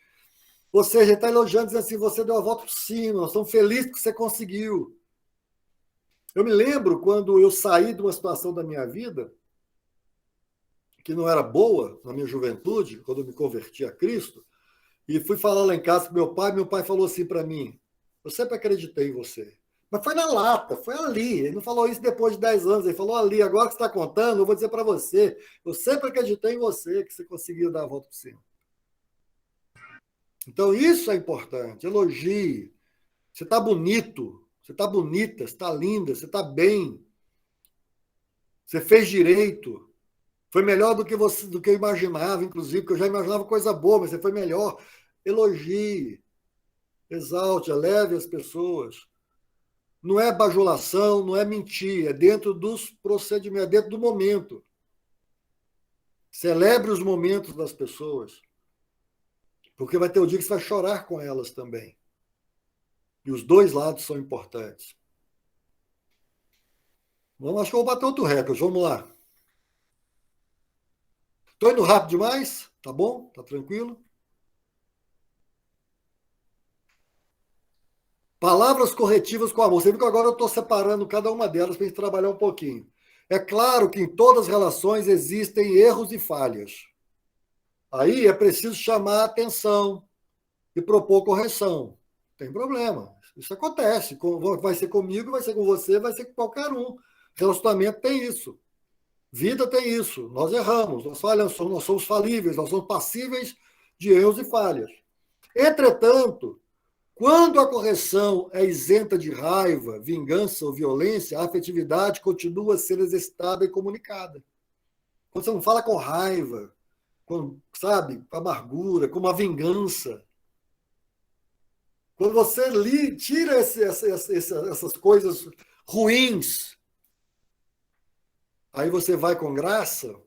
Ou seja, ele está elogiando, dizendo assim, você deu a volta por cima, nós estamos felizes que você conseguiu. Eu me lembro quando eu saí de uma situação da minha vida que não era boa, na minha juventude, quando eu me converti a Cristo, e fui falar lá em casa com meu pai falou assim para mim, eu sempre acreditei em você. Mas foi na lata, foi ali. Ele não falou isso depois de 10 anos, ele falou ali, agora que você está contando, eu vou dizer para você, eu sempre acreditei em você, que você conseguiu dar a volta por cima. Então isso é importante, elogie. Você está bonito, você está bonita, você está linda, você está bem, você fez direito, foi melhor do que eu imaginava, inclusive, porque eu já imaginava coisa boa, mas você foi melhor. Elogie, exalte, eleve as pessoas. Não é bajulação, não é mentir, é dentro dos procedimentos, é dentro do momento. Celebre os momentos das pessoas, porque vai ter o dia que você vai chorar com elas também. E os dois lados são importantes. Acho que eu vou bater outro recorde, vamos lá. Estou indo rápido demais? Tá bom? Tá tranquilo? Palavras corretivas com amor. Você viu que agora eu estou separando cada uma delas para a gente trabalhar um pouquinho. É claro que em todas as relações existem erros e falhas. Aí é preciso chamar a atenção e propor correção. Tem problema. Isso acontece. Vai ser comigo, vai ser com você, vai ser com qualquer um. Relacionamento tem isso. Vida tem isso. Nós erramos, nós falhamos, nós somos falíveis, nós somos passíveis de erros e falhas. Entretanto, quando a correção é isenta de raiva, vingança ou violência, a afetividade continua a ser exercitada e comunicada. Quando você não fala com raiva, sabe, com amargura, com uma vingança, quando você tira essas coisas ruins, aí você vai com graça,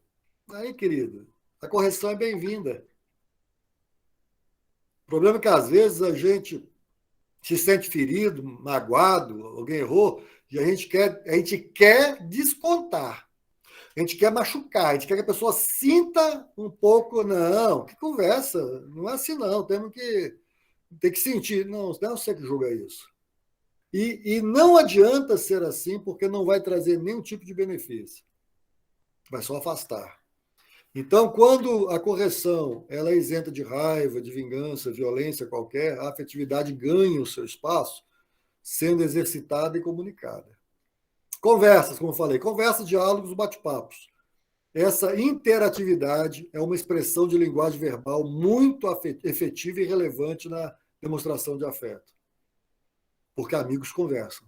aí, querido, a correção é bem-vinda. O problema é que, às vezes, a gente se sente ferido, magoado, alguém errou, e a gente quer descontar. A gente quer machucar, a gente quer que a pessoa sinta um pouco, não, que conversa, não é assim não, tem que sentir. Não é você que julga isso. E não adianta ser assim, porque não vai trazer nenhum tipo de benefício. Vai só afastar. Então, quando a correção ela é isenta de raiva, de vingança, violência qualquer, a afetividade ganha o seu espaço, sendo exercitada e comunicada. Conversas, como eu falei, conversas, diálogos, bate-papos. Essa interatividade é uma expressão de linguagem verbal muito efetiva e relevante na demonstração de afeto. Porque amigos conversam.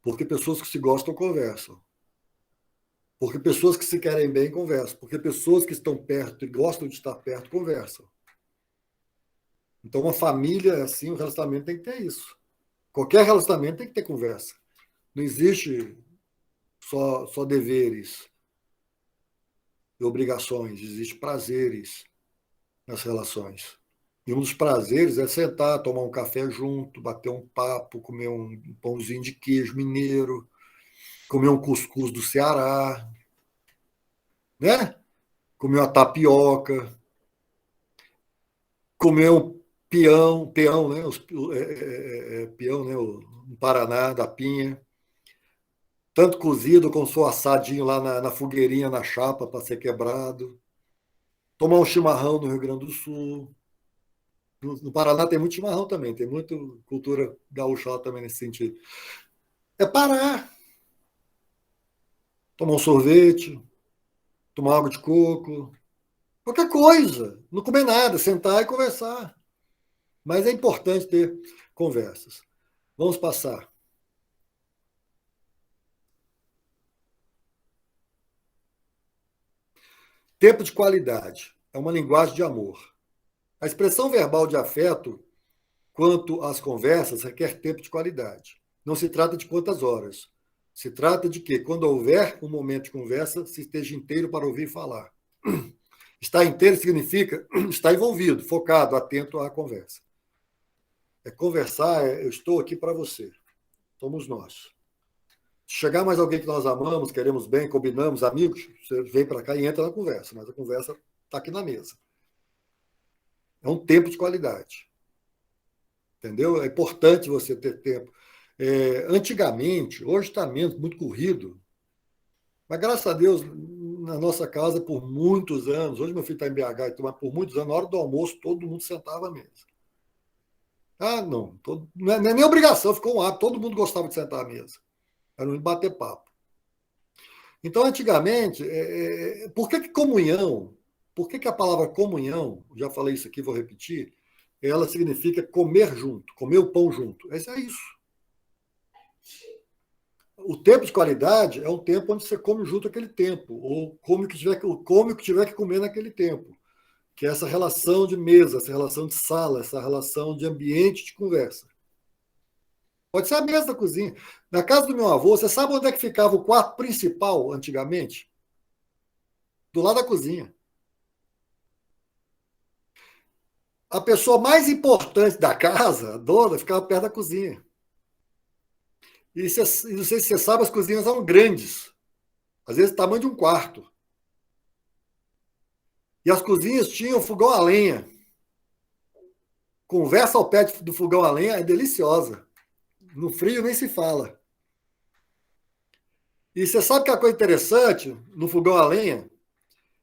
Porque pessoas que se gostam conversam. Porque pessoas que se querem bem conversam. Porque pessoas que estão perto e gostam de estar perto conversam. Então, uma família, assim, o relacionamento tem que ter isso. Qualquer relacionamento tem que ter conversa. Não existe só deveres e obrigações, existem prazeres nas relações. E um dos prazeres é sentar, tomar um café junto, bater um papo, comer um pãozinho de queijo mineiro, comer um cuscuz do Ceará, né? Comer uma tapioca, comer um peão, né? Peão, né? No Paraná, da pinha. Tanto cozido como for assadinho lá na fogueirinha, na chapa, para ser quebrado. Tomar um chimarrão no Rio Grande do Sul. No Paraná tem muito chimarrão também, tem muita cultura gaúcha lá também nesse sentido. É parar, tomar um sorvete, tomar água de coco, qualquer coisa. Não comer nada, sentar e conversar. Mas é importante ter conversas. Vamos passar. Tempo de qualidade é uma linguagem de amor. A expressão verbal de afeto, quanto às conversas, requer tempo de qualidade. Não se trata de quantas horas. Se trata de que, quando houver um momento de conversa, se esteja inteiro para ouvir falar. Estar inteiro significa estar envolvido, focado, atento à conversa. É conversar, eu estou aqui para você. Somos nós. Se chegar mais alguém que nós amamos, queremos bem, combinamos, amigos, você vem para cá e entra na conversa, mas a conversa está aqui na mesa. É um tempo de qualidade. Entendeu? É importante você ter tempo. Antigamente, hoje está menos, muito corrido, mas graças a Deus, na nossa casa, por muitos anos, hoje meu filho está em BH, mas por muitos anos, na hora do almoço, todo mundo sentava à mesa. Ah, não, não é nem obrigação, ficou um hábito, todo mundo gostava de sentar à mesa. Era um bater papo. Então, antigamente, por que comunhão? Por que a palavra comunhão, já falei isso aqui, vou repetir, ela significa comer junto, comer o pão junto. É isso. O tempo de qualidade é um tempo onde você come junto aquele tempo, ou come o que tiver que comer naquele tempo, que é essa relação de mesa, essa relação de sala, essa relação de ambiente de conversa. Pode ser a mesa da cozinha. Na casa do meu avô, você sabe onde é que ficava o quarto principal antigamente? Do lado da cozinha. A pessoa mais importante da casa, a dona, ficava perto da cozinha. E não sei se você sabe, as cozinhas eram grandes. Às vezes, o tamanho de um quarto. E as cozinhas tinham fogão a lenha. Conversa ao pé do fogão a lenha é deliciosa. No frio nem se fala. E você sabe que a coisa interessante no fogão a lenha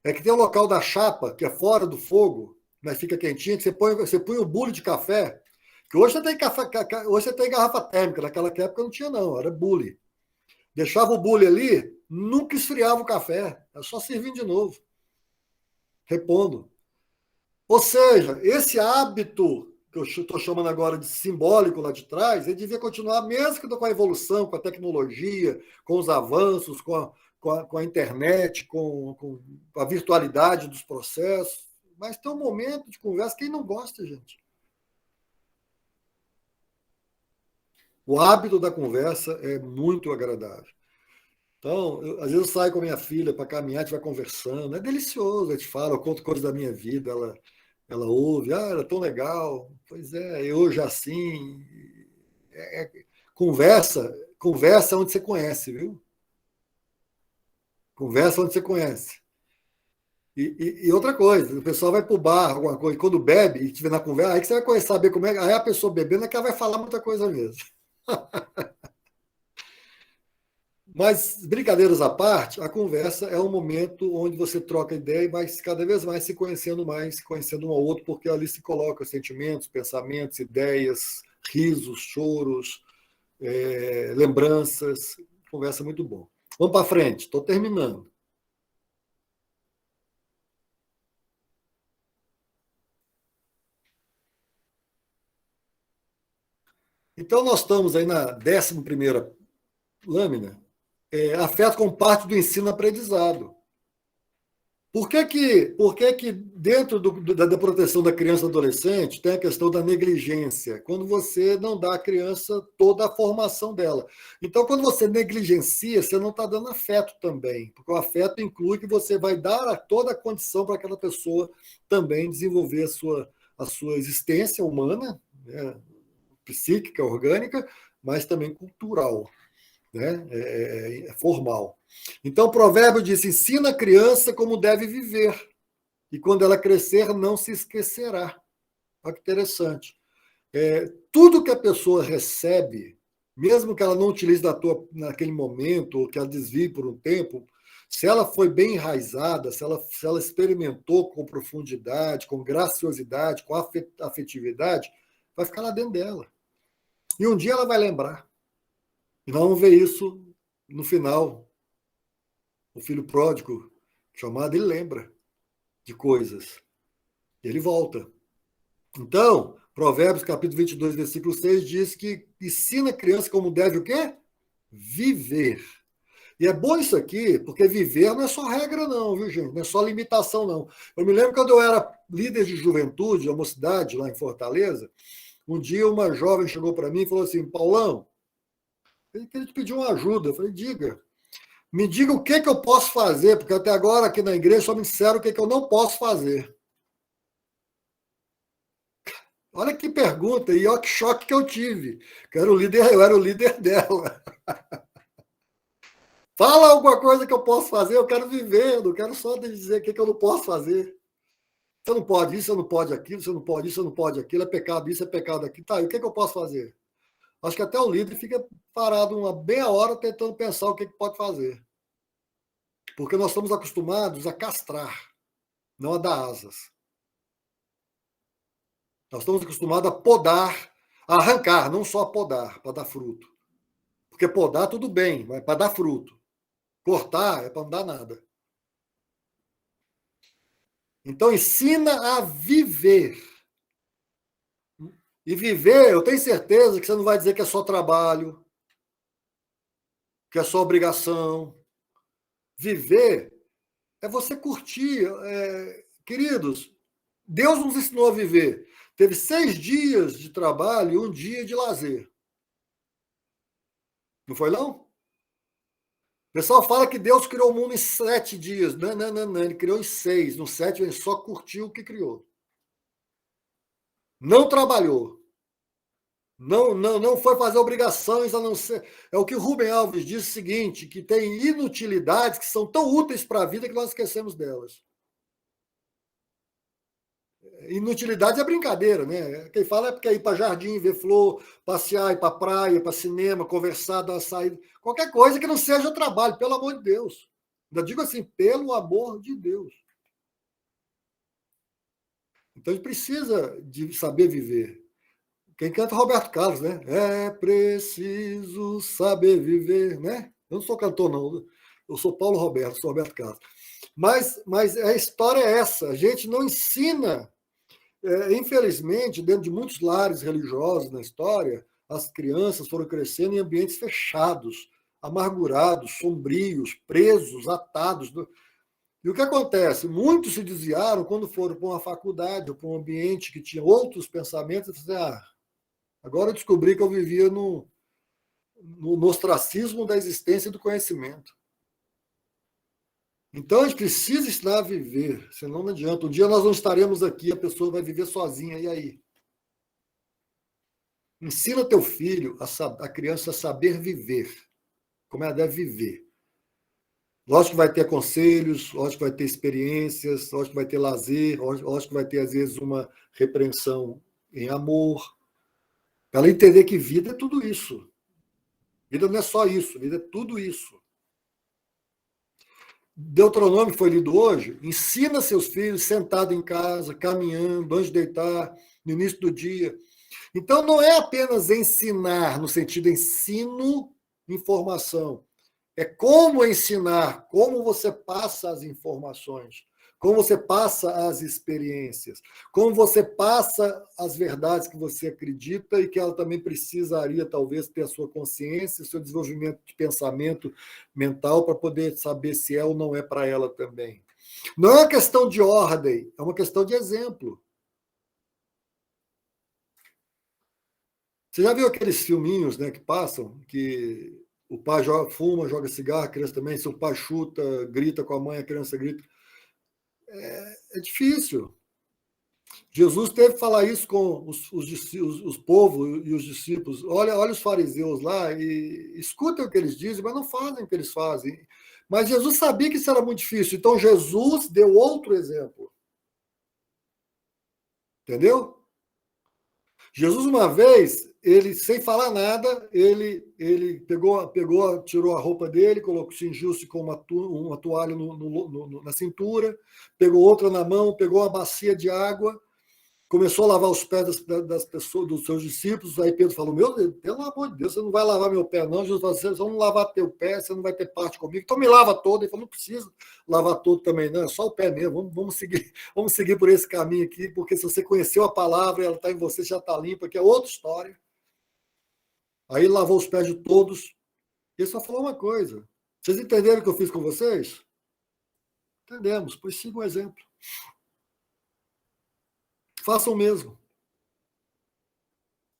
é que tem um local da chapa, que é fora do fogo, mas fica quentinho, que você põe o bule de café, que hoje hoje você tem garrafa térmica, naquela época não tinha não, era bule. Deixava o bule ali, nunca esfriava o café, era só servindo de novo, repondo. Ou seja, esse hábito que eu estou chamando agora de simbólico lá de trás, ele devia continuar mesmo com a evolução, com a tecnologia, com os avanços, com a internet, com a virtualidade dos processos. Mas tem um momento de conversa, quem não gosta, gente? O hábito da conversa é muito agradável. Então, às vezes eu saio com a minha filha para caminhar, a gente vai conversando, é delicioso, a gente fala, eu conto coisas da minha vida, ela ouve, era tão legal, pois é, eu já assim. Conversa onde você conhece, viu? Conversa onde você conhece. E outra coisa, o pessoal vai para o bar, alguma coisa, quando bebe e estiver na conversa, aí que você vai conhecer, saber como é. Aí a pessoa bebendo é que ela vai falar muita coisa mesmo. Mas, brincadeiras à parte, a conversa é um momento onde você troca ideia e vai cada vez mais, se conhecendo um ao outro, porque ali se coloca sentimentos, pensamentos, ideias, risos, choros, lembranças. Conversa muito bom. Vamos para frente, estou terminando. Então, nós estamos aí na 11ª lâmina, afeto como parte do ensino-aprendizado. Por que que dentro da proteção da criança e do adolescente tem a questão da negligência? Quando você não dá à criança toda a formação dela. Então, quando você negligencia, você não está dando afeto também, porque o afeto inclui que você vai dar toda a condição para aquela pessoa também desenvolver a sua existência humana, né, psíquica, orgânica, mas também cultural, né, formal. Então, o provérbio diz: ensina a criança como deve viver, e quando ela crescer, não se esquecerá. Olha que interessante. Tudo que a pessoa recebe, mesmo que ela não utilize naquele momento, ou que ela desvie por um tempo, se ela foi bem enraizada, se ela experimentou com profundidade, com graciosidade, com afetividade, vai ficar lá dentro dela. E um dia ela vai lembrar. E nós vamos ver isso no final. O filho pródigo, chamado, ele lembra de coisas. Ele volta. Então, Provérbios capítulo 22, versículo 6 diz que ensina a criança como deve o quê? Viver. E é bom isso aqui, porque viver não é só regra não, viu, gente? Não é só limitação, não. Eu me lembro quando eu era líder de juventude, a mocidade, lá em Fortaleza, um dia uma jovem chegou para mim e falou assim: Paulão, eu queria te pedir uma ajuda. Eu falei: diga. Me diga o que eu posso fazer, porque até agora aqui na igreja só me disseram o que eu não posso fazer. Olha que pergunta, e olha que choque que eu tive. Eu era o líder dela. Fala alguma coisa que eu posso fazer, eu quero viver, eu não quero só dizer o que eu não posso fazer. Você não pode isso, você não pode aquilo, você não pode isso, você não pode aquilo, é pecado isso, é pecado aquilo. Tá, e o que eu posso fazer? Acho que até o líder fica parado uma meia hora tentando pensar o que pode fazer. Porque nós estamos acostumados a castrar, não a dar asas. Nós estamos acostumados a podar, a arrancar, não só a podar, para dar fruto. Porque podar tudo bem, mas para dar fruto. Cortar é para não dar nada. Então ensina a viver. E viver, eu tenho certeza que você não vai dizer que é só trabalho, que é só obrigação. Viver é você curtir. Queridos, Deus nos ensinou a viver. Teve 6 dias de trabalho e um dia de lazer. Não foi, não? O pessoal fala que Deus criou o mundo em 7 dias. Não, não, não, não. Ele criou em 6. No 7 ele só curtiu o que criou. Não trabalhou. Não, não, não foi fazer obrigações a não ser. É o que o Rubem Alves diz o seguinte: que tem inutilidades que são tão úteis para a vida que nós esquecemos delas. Inutilidade é brincadeira, né? Quem fala é porque ir para jardim, ver flor, passear, ir para praia, para cinema, conversar, dar uma saída. Qualquer coisa que não seja trabalho, pelo amor de Deus. Ainda digo assim, pelo amor de Deus. Então a gente precisa de saber viver. Quem canta é Roberto Carlos, né? É preciso saber viver, né? Eu não sou cantor, não. Eu sou Paulo Roberto, sou Roberto Carlos. Mas a história é essa. A gente não ensina. Infelizmente, dentro de muitos lares religiosos na história, as crianças foram crescendo em ambientes fechados, amargurados, sombrios, presos, atados. E o que acontece? Muitos se desviaram quando foram para uma faculdade ou para um ambiente que tinha outros pensamentos e falaram assim: agora eu descobri que eu vivia no ostracismo da existência e do conhecimento. Então a gente precisa ensinar a viver, senão não adianta. Um dia nós não estaremos aqui, a pessoa vai viver sozinha, e aí? Ensina teu filho, a criança, a saber viver, como ela deve viver. Lógico que vai ter conselhos, lógico que vai ter experiências, lógico que vai ter lazer, lógico que vai ter, às vezes, uma repreensão em amor, para ela entender que vida é tudo isso. Vida não é só isso, vida é tudo isso. Deuteronômio foi lido hoje. Ensina seus filhos sentado em casa, caminhando, antes de deitar, no início do dia. Então, não é apenas ensinar, no sentido ensino, informação. É como ensinar, como você passa as informações, como você passa as experiências, como você passa as verdades que você acredita e que ela também precisaria, talvez, ter a sua consciência, o seu desenvolvimento de pensamento mental para poder saber se é ou não é para ela também. Não é uma questão de ordem, é uma questão de exemplo. Você já viu aqueles filminhos, né, que passam, que o pai fuma, joga cigarro, a criança também, se o pai chuta, grita com a mãe, a criança grita. É difícil. Jesus teve que falar isso com os povos e os discípulos. Olha os fariseus lá e escutem o que eles dizem, mas não fazem o que eles fazem. Mas Jesus sabia que isso era muito difícil, então Jesus deu outro exemplo. Entendeu? Jesus, uma vez, ele, sem falar nada, ele pegou, tirou a roupa dele, colocou, cingiu-se com uma toalha na cintura, pegou outra na mão, pegou uma bacia de água, começou a lavar os pés das pessoas, dos seus discípulos. Aí Pedro falou: Meu Deus, pelo amor de Deus, você não vai lavar meu pé, não. Jesus falou: Se eu não lavar teu pé, você não vai ter parte comigo. Então me lava todo. Ele falou: Não precisa lavar todo também, não. É só o pé mesmo. Vamos seguir por esse caminho aqui, porque se você conheceu a palavra, ela está em você, já está limpa, que é outra história. Aí ele lavou os pés de todos. E ele só falou uma coisa: Vocês entenderam o que eu fiz com vocês? Entendemos, pois siga o exemplo. Façam o mesmo.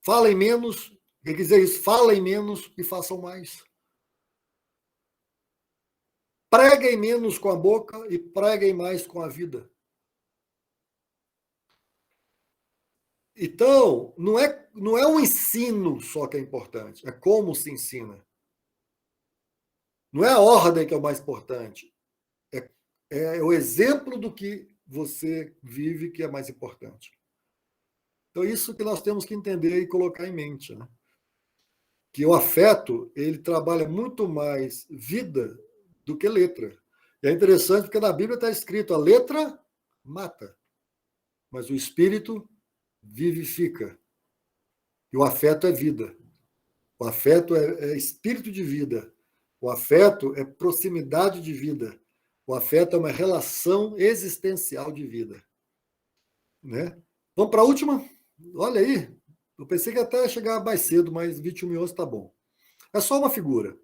Falem menos, quer dizer isso, falem menos e façam mais. Preguem menos com a boca e preguem mais com a vida. Então, não é um ensino só que é importante, é como se ensina. Não é a ordem que é o mais importante, é o exemplo do que você vive que é mais importante. Então, isso que nós temos que entender e colocar em mente, né? Que o afeto, ele trabalha muito mais vida do que letra. E é interessante porque na Bíblia está escrito: a letra mata, mas o espírito vivifica. E o afeto é vida. O afeto é espírito de vida. O afeto é proximidade de vida. O afeto é uma relação existencial de vida. Né? Vamos para a última? Olha aí. Eu pensei que até ia chegar mais cedo, mas 21h11 está bom. É só uma figura.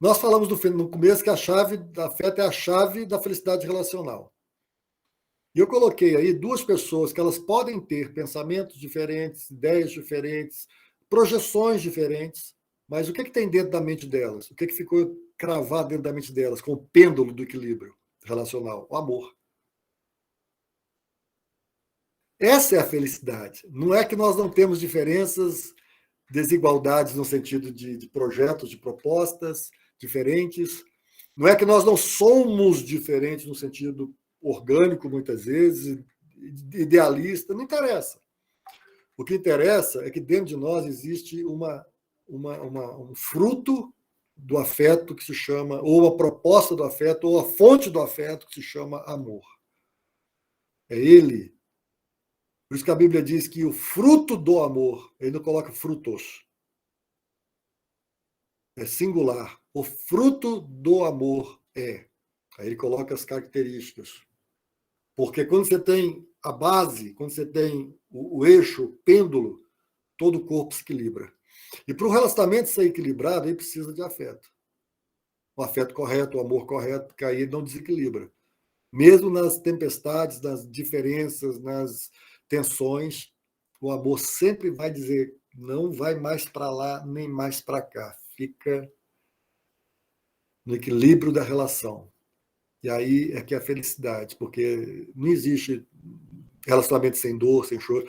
Nós falamos no começo que a chave da afeto é a chave da felicidade relacional. E eu coloquei aí duas pessoas que elas podem ter pensamentos diferentes, ideias diferentes, projeções diferentes, mas o que tem dentro da mente delas? O que ficou cravado dentro da mente delas com o pêndulo do equilíbrio relacional? O amor. Essa é a felicidade. Não é que nós não temos diferenças, desigualdades no sentido de projetos, de propostas diferentes. Não é que nós não somos diferentes no sentido orgânico, muitas vezes, idealista, não interessa. O que interessa é que dentro de nós existe um fruto do afeto que se chama, ou a proposta do afeto, ou a fonte do afeto que se chama amor. É ele. Por isso que a Bíblia diz que o fruto do amor, ele não coloca frutos. É singular. O fruto do amor é. Aí ele coloca as características. Porque quando você tem a base, quando você tem o eixo, o pêndulo, todo o corpo se equilibra. E para o relacionamento ser equilibrado, ele precisa de afeto. O afeto correto, o amor correto, porque aí ele não desequilibra. Mesmo nas tempestades, nas diferenças, nas tensões, o amor sempre vai dizer: não vai mais para lá, nem mais para cá. Fica no equilíbrio da relação. E aí é que é a felicidade, porque não existe relacionamento sem dor, sem choro.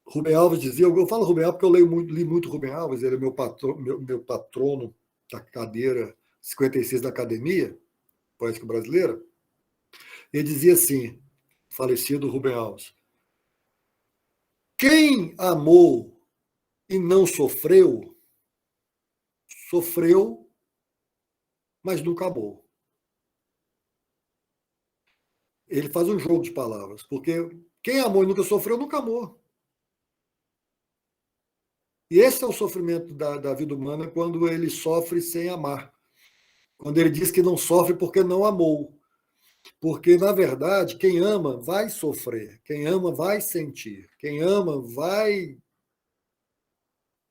Rubem Alves dizia, eu falo Rubem Alves porque eu li muito Rubem Alves, ele é meu patrono da cadeira 56 da academia poética brasileira. Ele dizia assim, falecido Rubem Alves: quem amou e não sofreu, sofreu, mas nunca amou. Ele faz um jogo de palavras, porque quem amou e nunca sofreu, nunca amou. E esse é o sofrimento da vida humana, quando ele sofre sem amar. Quando ele diz que não sofre porque não amou. Porque, na verdade, quem ama vai sofrer, quem ama vai sentir, quem ama vai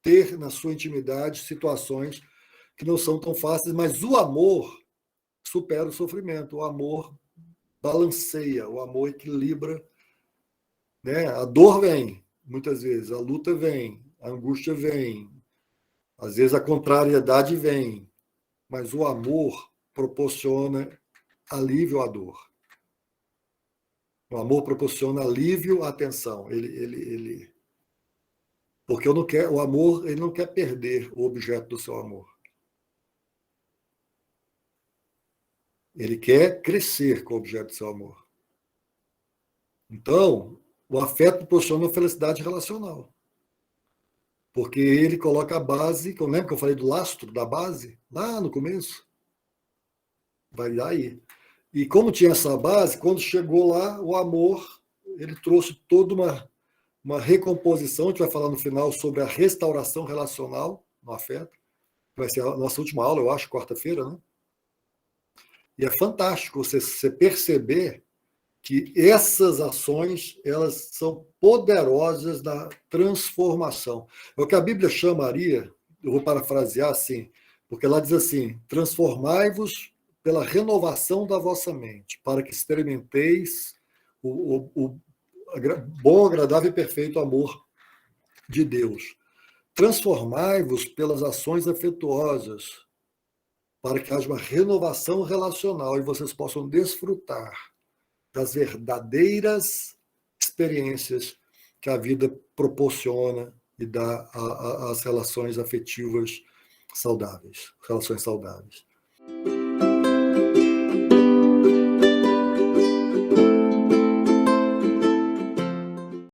ter na sua intimidade situações que não são tão fáceis, mas o amor supera o sofrimento. O amor balanceia, o amor equilibra, né? A dor vem, muitas vezes, a luta vem, a angústia vem, às vezes a contrariedade vem, mas o amor proporciona alívio à dor. O amor proporciona alívio à tensão. Porque o amor ele não quer perder o objeto do seu amor. Ele quer crescer com o objeto do seu amor. Então, o afeto proporciona uma felicidade relacional. Porque ele coloca a base, que eu lembro que eu falei do lastro, da base, lá no começo. Vai daí. E como tinha essa base, quando chegou lá, o amor, ele trouxe toda uma recomposição. A gente vai falar no final sobre a restauração relacional no afeto. Vai ser a nossa última aula, eu acho, quarta-feira, né? E é fantástico você perceber que essas ações elas são poderosas na transformação. É o que a Bíblia chamaria, eu vou parafrasear assim, porque ela diz assim: transformai-vos pela renovação da vossa mente, para que experimenteis o bom, agradável e perfeito amor de Deus. Transformai-vos pelas ações afetuosas, para que haja uma renovação relacional e vocês possam desfrutar das verdadeiras experiências que a vida proporciona e dá às relações afetivas saudáveis, relações saudáveis.